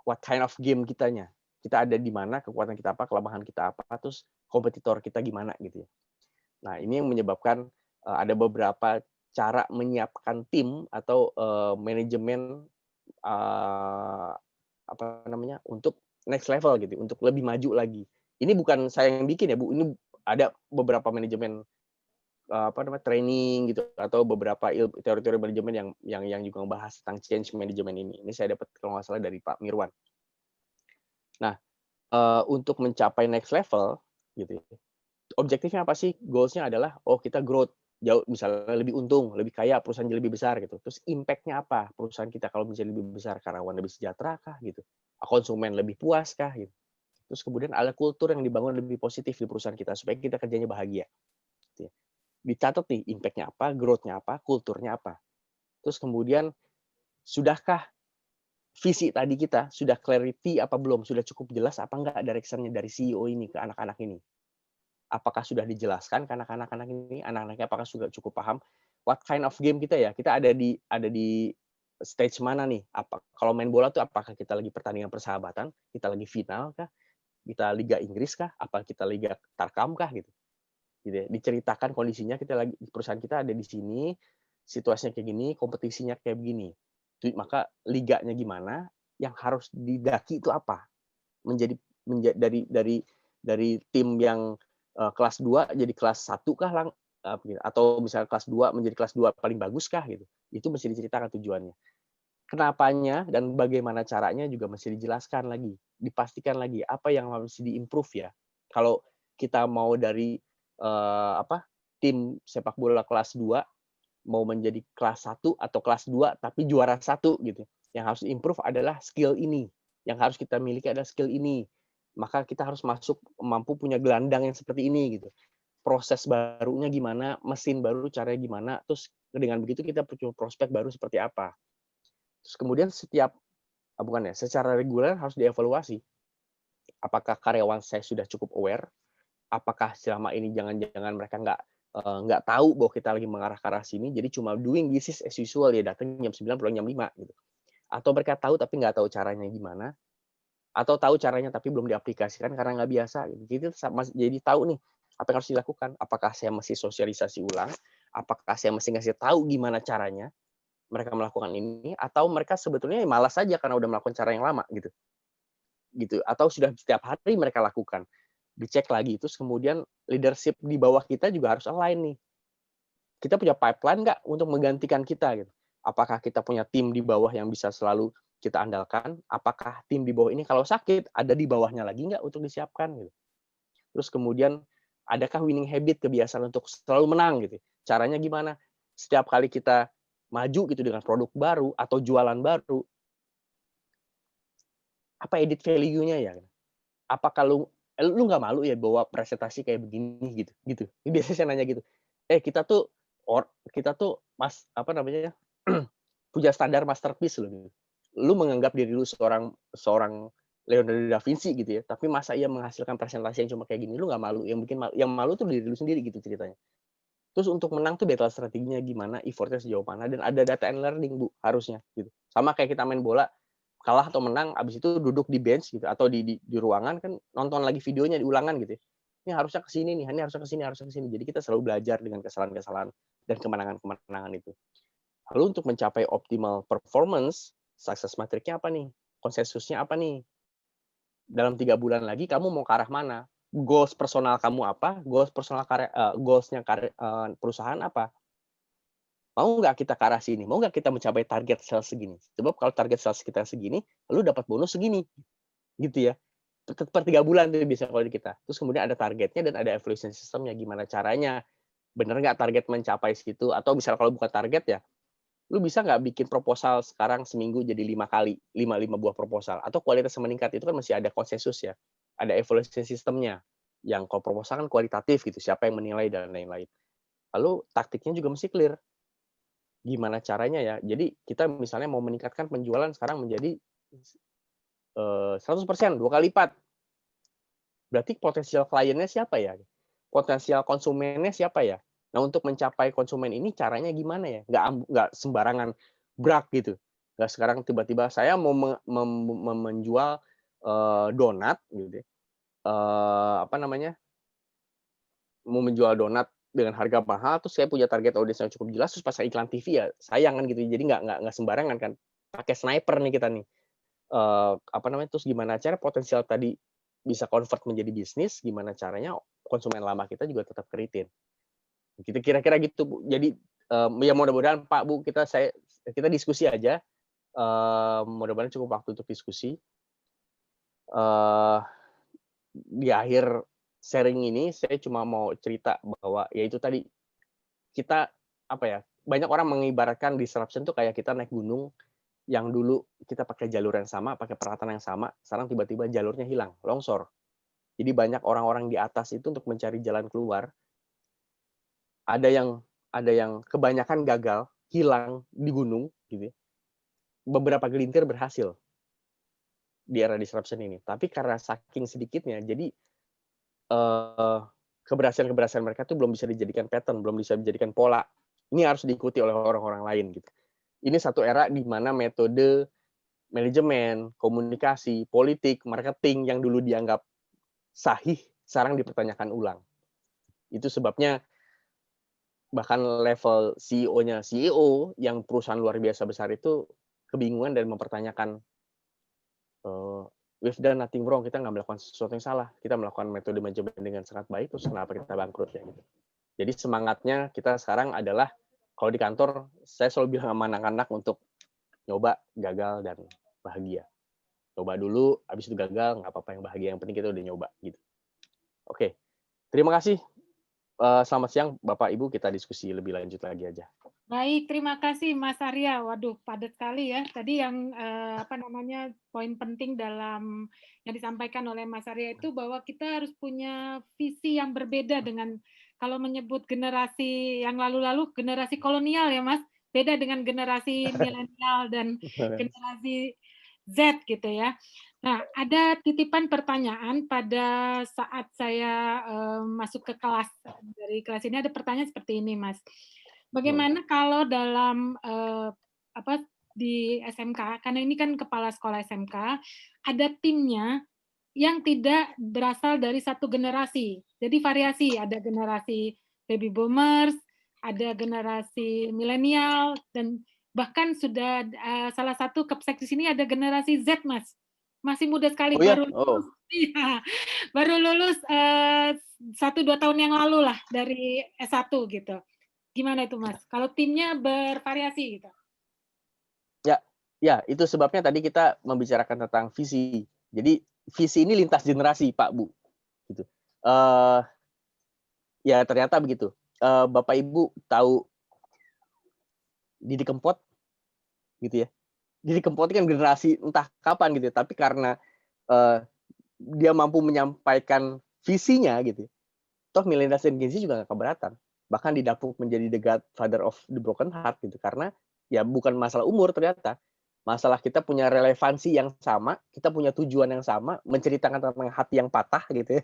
what kind of game kitanya. Kita ada di mana, kekuatan kita apa, kelemahan kita apa, terus kompetitor kita gimana gitu ya. Nah, ini yang menyebabkan ada beberapa cara menyiapkan tim atau manajemen untuk next level gitu, untuk lebih maju lagi. Ini bukan saya yang bikin ya Bu, ini ada beberapa manajemen training gitu atau beberapa teori-teori manajemen yang juga membahas tentang change management ini. Ini saya dapat kalau nggak salah dari Pak Mirwan. Nah, untuk mencapai next level gitu, objektifnya apa sih? Goals-nya adalah kita growth jauh, misalnya lebih untung, lebih kaya, perusahaan jadi lebih besar gitu. Terus impact-nya apa? Perusahaan kita kalau menjadi lebih besar, karyawan lebih sejahtera kah gitu? Konsumen lebih puas kah gitu? Terus kemudian ada kultur yang dibangun lebih positif di perusahaan kita supaya kita kerjanya bahagia. Dicatat nih impact-nya apa, growth-nya apa, kulturnya apa. Terus kemudian sudahkah visi tadi kita sudah clarity apa belum, sudah cukup jelas apa enggak direction-nya dari CEO ini ke anak-anak ini. Apakah sudah dijelaskan ke anak-anak ini, anak-anaknya apakah sudah cukup paham what kind of game kita ya, kita ada di stage mana nih? Kalau main bola tuh apakah kita lagi pertandingan persahabatan, kita lagi final kah? Kita Liga Inggris kah? Apa kita Liga Tarkam kah gitu ya. Diceritakan kondisinya kita lagi perusahaan kita ada di sini, situasinya kayak gini, kompetisinya kayak begini. Maka liganya gimana, yang harus didaki itu apa? Dari tim yang kelas 2 jadi kelas 1 kah atau misalnya kelas 2 menjadi kelas 2 paling bagus kah gitu. Itu mesti diceritakan tujuannya. Kenapanya dan bagaimana caranya juga mesti dijelaskan lagi, dipastikan lagi apa yang harus di-improve ya. Kalau kita mau dari tim sepak bola kelas 2 mau menjadi kelas 1 atau kelas 2 tapi juara 1 gitu. Yang harus improve adalah skill ini. Yang harus kita miliki adalah skill ini. Maka kita harus mampu punya gelandang yang seperti ini gitu. Proses barunya gimana, mesin baru caranya gimana, terus dengan begitu kita punya prospek baru seperti apa. Terus kemudian secara reguler harus dievaluasi. Apakah karyawan saya sudah cukup aware? Apakah selama ini jangan-jangan mereka nggak tahu bahwa kita lagi mengarah ke arah sini, jadi cuma doing business as usual, ya datang jam 9 pulang jam 5 gitu. Atau mereka tahu tapi nggak tahu caranya gimana, atau tahu caranya tapi belum diaplikasikan karena nggak biasa gitu. Jadi tahu nih apa yang harus dilakukan. Apakah saya mesti sosialisasi ulang, apakah saya mesti ngasih tahu gimana caranya mereka melakukan ini, atau mereka sebetulnya malas saja karena udah melakukan cara yang lama gitu, atau sudah setiap hari mereka lakukan. Dicek lagi, terus kemudian leadership di bawah kita juga harus align nih. Kita punya pipeline nggak untuk menggantikan kita gitu. Apakah kita punya tim di bawah yang bisa selalu kita andalkan? Apakah tim di bawah ini kalau sakit ada di bawahnya lagi nggak untuk disiapkan gitu. Terus kemudian adakah winning habit, kebiasaan untuk selalu menang gitu. Caranya gimana? Setiap kali kita maju gitu dengan produk baru atau jualan baru, apa edit value-nya ya? Apakah lu nggak malu ya bawa presentasi kayak begini gitu. Ini biasanya saya nanya gitu. Kita tuh punya standar masterpiece loh. Lu menganggap diri lu seorang Leonardo da Vinci gitu ya, tapi masa ia menghasilkan presentasi yang cuma kayak gini, lu nggak malu? Yang malu tuh diri lu sendiri gitu ceritanya. Terus untuk menang tuh data strateginya gimana, effortnya sejauh mana, dan ada data and learning Bu harusnya gitu. Sama kayak kita main bola, kalah atau menang, abis itu duduk di bench gitu atau di ruangan kan nonton lagi videonya di ulangan gitu ya. Ini harusnya ke sini nih, ini harusnya ke sini. Jadi kita selalu belajar dengan kesalahan-kesalahan dan kemenangan-kemenangan itu. Lalu untuk mencapai optimal performance, success matrix-nya apa nih? Konsensusnya apa nih? Dalam 3 bulan lagi kamu mau ke arah mana? Goals personal kamu apa? Goals-nya perusahaan apa? Mau nggak kita ke arah sini? Mau nggak kita mencapai target sales segini? Sebab kalau target sales kita segini, lalu dapat bonus segini. Gitu ya. Per 3 bulan tuh biasanya kalau di kita. Terus kemudian ada targetnya dan ada evaluation systemnya. Gimana caranya? Bener nggak target mencapai segitu? Atau misalnya kalau bukan target ya, lu bisa nggak bikin proposal sekarang seminggu jadi 5 kali, 5 buah proposal. Atau kualitas meningkat, itu kan masih ada konsensus ya. Ada evaluation systemnya. Yang kalau proposal kan kualitatif gitu, siapa yang menilai dan lain-lain. Lalu taktiknya juga mesti clear. Gimana caranya ya? Jadi kita misalnya mau meningkatkan penjualan sekarang menjadi 100%, 2 kali lipat. Berarti potensial kliennya siapa ya? Potensial konsumennya siapa ya? Nah, untuk mencapai konsumen ini caranya gimana ya? Nggak sembarangan brak gitu. Nggak sekarang tiba-tiba saya mau menjual donat gitu. Mau menjual donat dengan harga mahal, terus saya punya target audiens yang cukup jelas, terus pasang iklan TV ya sayang kan gitu. Jadi nggak sembarangan kan. Pakai sniper nih kita nih. Terus gimana cara potensial tadi bisa convert menjadi bisnis, gimana caranya konsumen lama kita juga tetap keritin. Gitu, kira-kira gitu Bu. Jadi ya mudah-mudahan Pak Bu kita diskusi aja. Mudah-mudahan cukup waktu untuk diskusi. Di akhir sharing ini saya cuma mau cerita bahwa ya itu tadi kita banyak orang mengibaratkan disruption tuh kayak kita naik gunung yang dulu kita pakai jalur yang sama, pakai peralatan yang sama, sekarang tiba-tiba jalurnya hilang, longsor. Jadi banyak orang-orang di atas itu untuk mencari jalan keluar. Ada yang kebanyakan gagal, hilang di gunung gitu. Beberapa gelintir berhasil di era disruption ini. Tapi karena saking sedikitnya, jadi keberhasilan mereka itu belum bisa dijadikan pattern, belum bisa dijadikan pola. Ini harus diikuti oleh orang-orang lain gitu. Ini satu era di mana metode manajemen, komunikasi, politik, marketing yang dulu dianggap sahih, sekarang dipertanyakan ulang. Itu sebabnya bahkan level CEO-nya CEO yang perusahaan luar biasa besar itu kebingungan dan mempertanyakan, we've done nothing wrong, kita nggak melakukan sesuatu yang salah, kita melakukan metode manajemen dengan sangat baik, terus kenapa kita bangkrut ya gitu. Jadi semangatnya kita sekarang adalah, kalau di kantor saya selalu bilang sama anak-anak untuk nyoba, gagal, dan bahagia. Coba dulu, habis itu gagal, nggak apa-apa, yang bahagia, yang penting kita udah nyoba gitu. Oke, terima kasih. Selamat siang Bapak Ibu, kita diskusi lebih lanjut lagi aja. Baik, terima kasih Mas Arya. Waduh, padat sekali ya. Tadi yang poin penting dalam yang disampaikan oleh Mas Arya itu bahwa kita harus punya visi yang berbeda dengan kalau menyebut generasi yang lalu-lalu, generasi kolonial ya Mas. Beda dengan generasi milenial dan generasi Z gitu ya. Nah, ada titipan pertanyaan pada saat saya masuk ke kelas. Dari kelas ini ada pertanyaan seperti ini, Mas. Bagaimana kalau dalam di SMK, karena ini kan kepala sekolah SMK, ada timnya yang tidak berasal dari satu generasi. Jadi variasi, ada generasi baby boomers, ada generasi milenial, dan bahkan sudah salah satu Kepsek di sini ada generasi Z, Mas. Masih muda sekali, Oh ya? baru lulus. Iya, baru lulus 1-2 tahun yang lalu lah dari S1 gitu. Gimana itu Mas? Kalau timnya bervariasi gitu. Ya, itu sebabnya tadi kita membicarakan tentang visi. Jadi visi ini lintas generasi, Pak Bu. Gitu. Ya ternyata begitu. Bapak Ibu tahu Didi Kempot, gitu ya. Didi Kempot kan generasi entah kapan gitu, tapi karena dia mampu menyampaikan visinya gitu. Toh millennials dan Gen Z juga nggak keberatan. Bahkan didapuk menjadi the godfather of the broken heart gitu, karena ya bukan masalah umur ternyata. Masalah kita punya relevansi yang sama, kita punya tujuan yang sama, menceritakan tentang hati yang patah gitu ya.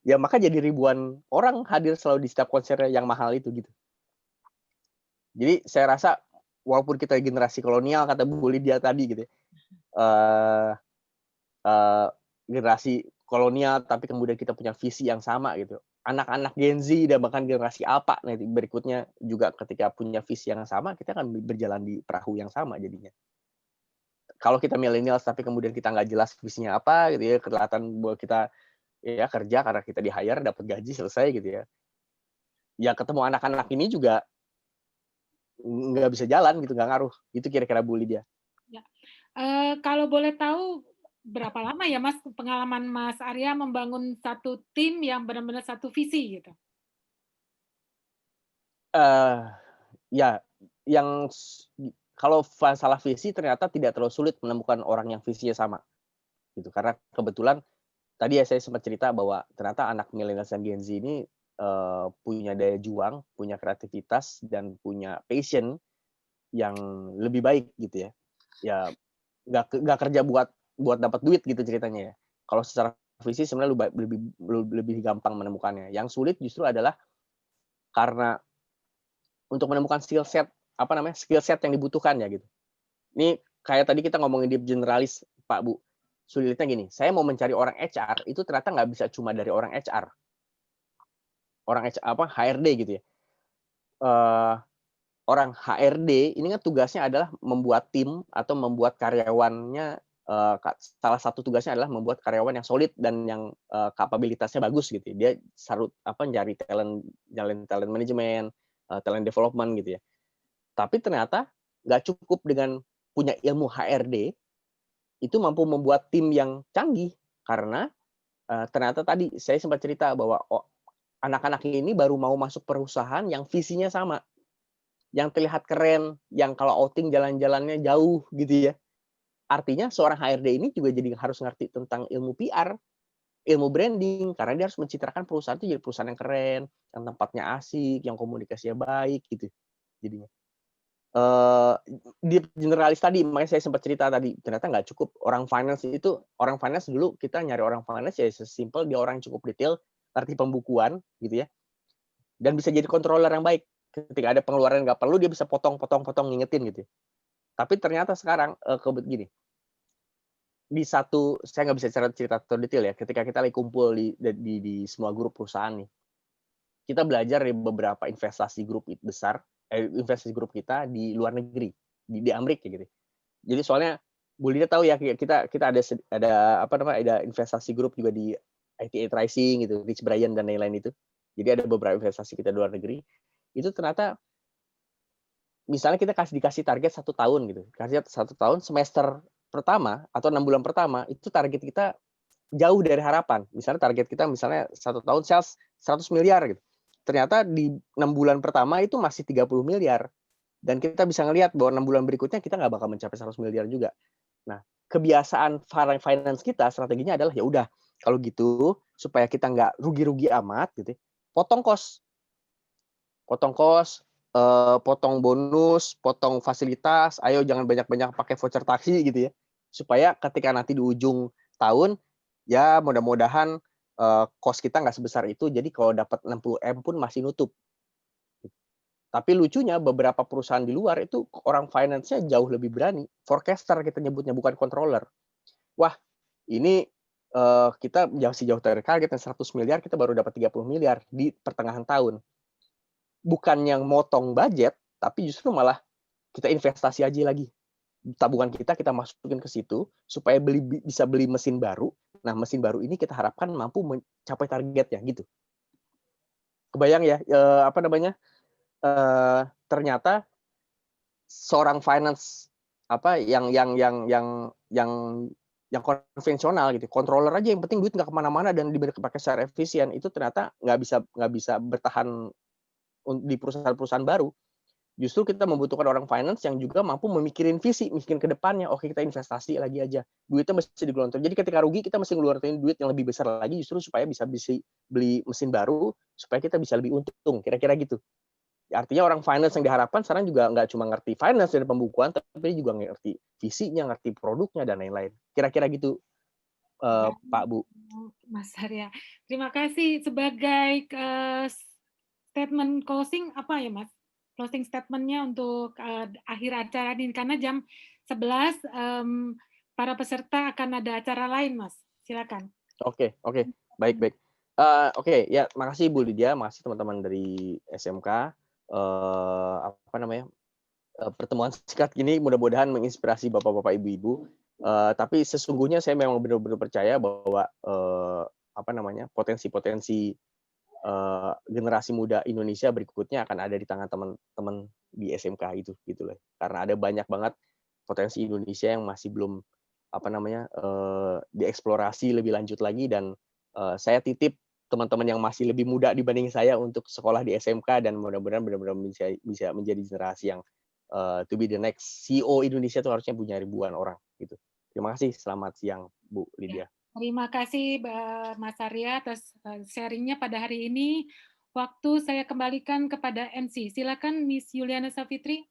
Ya maka jadi ribuan orang hadir selalu di setiap konser yang mahal itu gitu. Jadi saya rasa walaupun kita generasi kolonial kata Bu Lydia tadi gitu ya, generasi kolonial tapi kemudian kita punya visi yang sama gitu. Anak-anak Gen Z dan bahkan generasi apa nanti berikutnya juga ketika punya visi yang sama, kita akan berjalan di perahu yang sama jadinya. Kalau kita millennials tapi kemudian kita nggak jelas visinya apa gitu ya, kelihatan bahwa kita ya kerja karena kita di hire dapat gaji selesai gitu ya. Ya ketemu anak-anak ini juga nggak bisa jalan gitu, nggak ngaruh. Itu kira-kira Bu Lydia. Ya. Kalau boleh tahu berapa lama ya Mas pengalaman Mas Arya membangun satu tim yang benar-benar satu visi gitu? Ya, yang kalau masalah visi ternyata tidak terlalu sulit menemukan orang yang visinya sama. Gitu. Karena kebetulan tadi ya saya sempat cerita bahwa ternyata anak millennials dan Gen Z ini punya daya juang, punya kreativitas dan punya passion yang lebih baik gitu ya. Ya nggak kerja buat dapat duit gitu ceritanya ya. Kalau secara visi sebenarnya lebih gampang menemukannya. Yang sulit justru adalah karena untuk menemukan skill set yang dibutuhkan ya gitu. Ini kayak tadi kita ngomongin deep generalis Pak Bu. Sulitnya gini, saya mau mencari orang HR itu ternyata nggak bisa cuma dari orang HR. Orang HR HRD gitu ya. Orang HRD ini kan tugasnya adalah membuat tim atau membuat karyawannya, salah satu tugasnya adalah membuat karyawan yang solid dan yang kapabilitasnya bagus gitu. Dia nyari talent management, talent development gitu ya. Tapi ternyata nggak cukup dengan punya ilmu HRD, itu mampu membuat tim yang canggih. Karena ternyata tadi saya sempat cerita bahwa anak-anak ini baru mau masuk perusahaan yang visinya sama. Yang terlihat keren, yang kalau outing jalan-jalannya jauh gitu ya. Artinya seorang HRD ini juga jadi harus ngerti tentang ilmu PR, ilmu branding, karena dia harus mencitrakan perusahaan itu jadi perusahaan yang keren, yang tempatnya asik, yang komunikasinya baik gitu. Jadinya. Di generalis tadi, makanya saya sempat cerita tadi, ternyata nggak cukup. Orang finance dulu kita nyari orang finance ya sesimpel dia orang yang cukup detail, ngerti pembukuan gitu ya. Dan bisa jadi controller yang baik. Ketika ada pengeluaran nggak perlu, dia bisa potong ngingetin gitu. Tapi ternyata sekarang gini, saya nggak bisa cerita detail ya. Ketika kita lagi kumpul di semua grup perusahaan nih, kita belajar dari beberapa investasi grup besar, investasi grup kita di luar negeri. di Amrik ya gitu. Jadi soalnya Bu Lydia tahu ya kita ada investasi grup juga di ITA Rising gitu, Rich Brian dan lain-lain itu. Jadi ada beberapa investasi kita di luar negeri. Itu ternyata misalnya kita dikasih target 1 tahun gitu. Kasih 1 tahun semester pertama atau 6 bulan pertama itu target kita jauh dari harapan. Misalnya target kita 1 tahun sales 100 miliar gitu. Ternyata di 6 bulan pertama itu masih 30 miliar. Dan kita bisa ngelihat bahwa 6 bulan berikutnya kita nggak bakal mencapai 100 miliar juga. Nah, kebiasaan finance kita strateginya adalah ya udah kalau gitu supaya kita nggak rugi-rugi amat gitu, potong kos, potong bonus, potong fasilitas, ayo jangan banyak-banyak pakai voucher taksi gitu ya, supaya ketika nanti di ujung tahun ya mudah-mudahan kos kita nggak sebesar itu, jadi kalau dapat 60M pun masih nutup. Tapi lucunya beberapa perusahaan di luar itu orang finance-nya jauh lebih berani. Forecaster kita nyebutnya, bukan controller. Wah, ini kita jauh dari target 100 miliar, kita baru dapat 30 miliar di pertengahan tahun. Bukan yang motong budget, tapi justru malah kita investasi aja lagi. Tabungan kita masukin ke situ supaya bisa beli mesin baru. Nah, mesin baru ini kita harapkan mampu mencapai targetnya gitu. Kebayang ya, ternyata seorang finance yang konvensional gitu, controller aja yang penting duit nggak kemana-mana dan dipakai secara efisien, itu ternyata nggak bisa bertahan di perusahaan-perusahaan baru. Justru kita membutuhkan orang finance yang juga mampu mikirin ke depannya. Oke, kita investasi lagi aja, duitnya mesti digelontorkan. Jadi ketika rugi kita mesti ngeluarin duit yang lebih besar lagi justru supaya bisa beli mesin baru supaya kita bisa lebih untung, kira-kira gitu. Artinya orang finance yang diharapkan sekarang juga nggak cuma ngerti finance dan pembukuan, tapi juga ngerti visinya, ngerti produknya, dan lain-lain. Kira-kira gitu, Pak, Bu. Mas Arya. Terima kasih. Sebagai statement closing, apa ya Mas? Closing statement-nya untuk akhir acara ini. Karena jam 11 para peserta akan ada acara lain, Mas. Silakan. Oke. Baik. Ya, makasih Bu Lydia, makasih teman-teman dari SMK. Pertemuan singkat ini mudah-mudahan menginspirasi bapak-bapak, ibu-ibu. Tapi sesungguhnya saya memang benar-benar percaya bahwa potensi-potensi generasi muda Indonesia berikutnya akan ada di tangan teman-teman di SMK itu gitu loh. Karena ada banyak banget potensi Indonesia yang masih belum dieksplorasi lebih lanjut lagi, dan saya titip teman-teman yang masih lebih muda dibanding saya untuk sekolah di SMK, dan mudah-mudahan benar-benar bisa menjadi generasi yang to be the next CEO Indonesia itu harusnya punya ribuan orang gitu. Terima kasih. Selamat siang, Bu Lydia. Terima kasih Mas Arya atas sharingnya pada hari ini. Waktu saya kembalikan kepada MC. Silakan Miss Yuliana Savitri.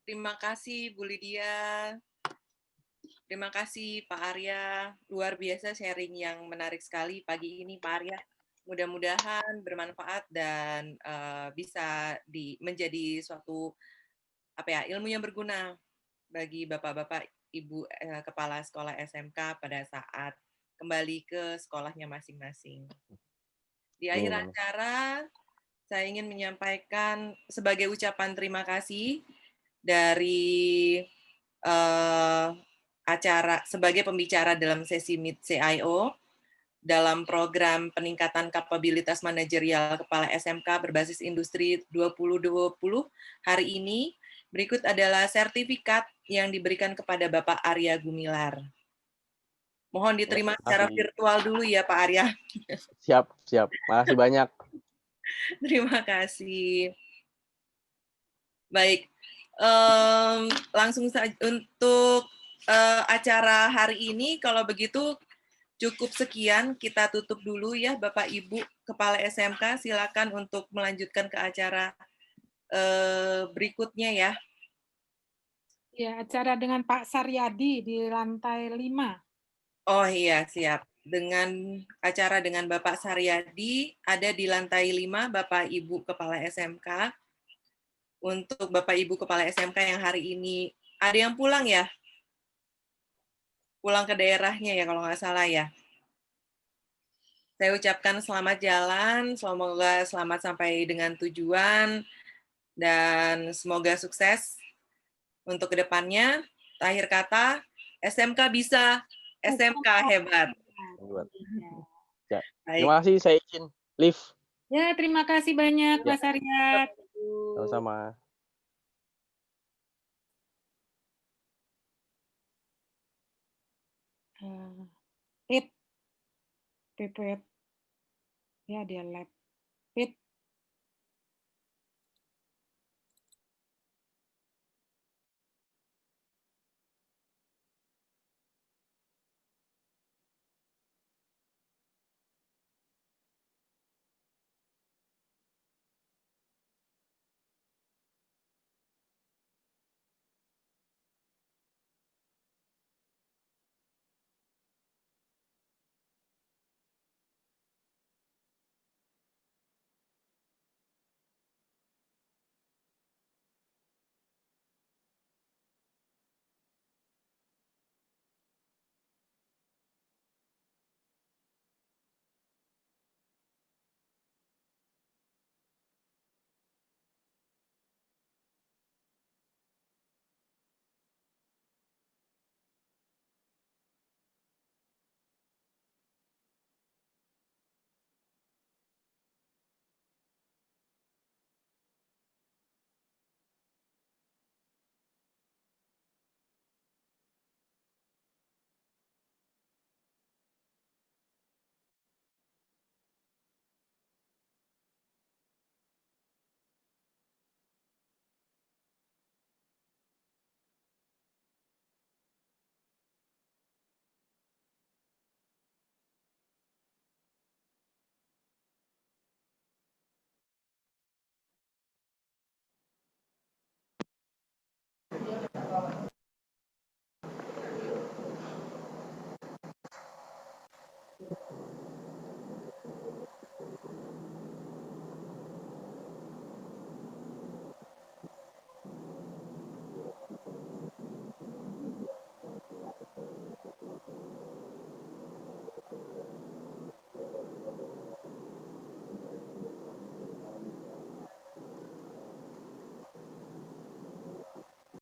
Terima kasih Bu Lydia. Terima kasih Pak Arya. Luar biasa sharing yang menarik sekali pagi ini Pak Arya. Mudah-mudahan bermanfaat dan bisa menjadi suatu ilmu yang berguna bagi bapak-bapak, ibu kepala sekolah SMK pada saat kembali ke sekolahnya masing-masing. Di akhir acara, saya ingin menyampaikan sebagai ucapan terima kasih dari acara sebagai pembicara dalam sesi Meet CIO dalam program peningkatan kapabilitas manajerial kepala SMK berbasis industri 2020 hari ini. Berikut adalah sertifikat yang diberikan kepada Bapak Arya Gumilar. Mohon diterima secara virtual dulu ya Pak Arya. Siap. Makasih banyak. Terima kasih. Baik, langsung saja untuk acara hari ini. Kalau begitu cukup sekian, kita tutup dulu ya Bapak Ibu Kepala SMK. Silakan untuk melanjutkan ke acara berikutnya ya. Ya, acara dengan Pak Saryadi di lantai 5. Oh iya, siap. Acara dengan Bapak Saryadi ada di lantai 5, Bapak Ibu Kepala SMK. Untuk Bapak Ibu Kepala SMK yang hari ini ada yang pulang ya? Pulang ke daerahnya ya kalau nggak salah ya. Saya ucapkan selamat jalan, semoga selamat sampai dengan tujuan. Dan semoga sukses untuk kedepannya. Akhir kata, SMK bisa, SMK hebat. Buat. Ya. Ya. Baik. Terima kasih, saya izin live. Ya, terima kasih banyak Ya. Mas Arya. Sama-sama. Pit. Ya, dia lab. Pit.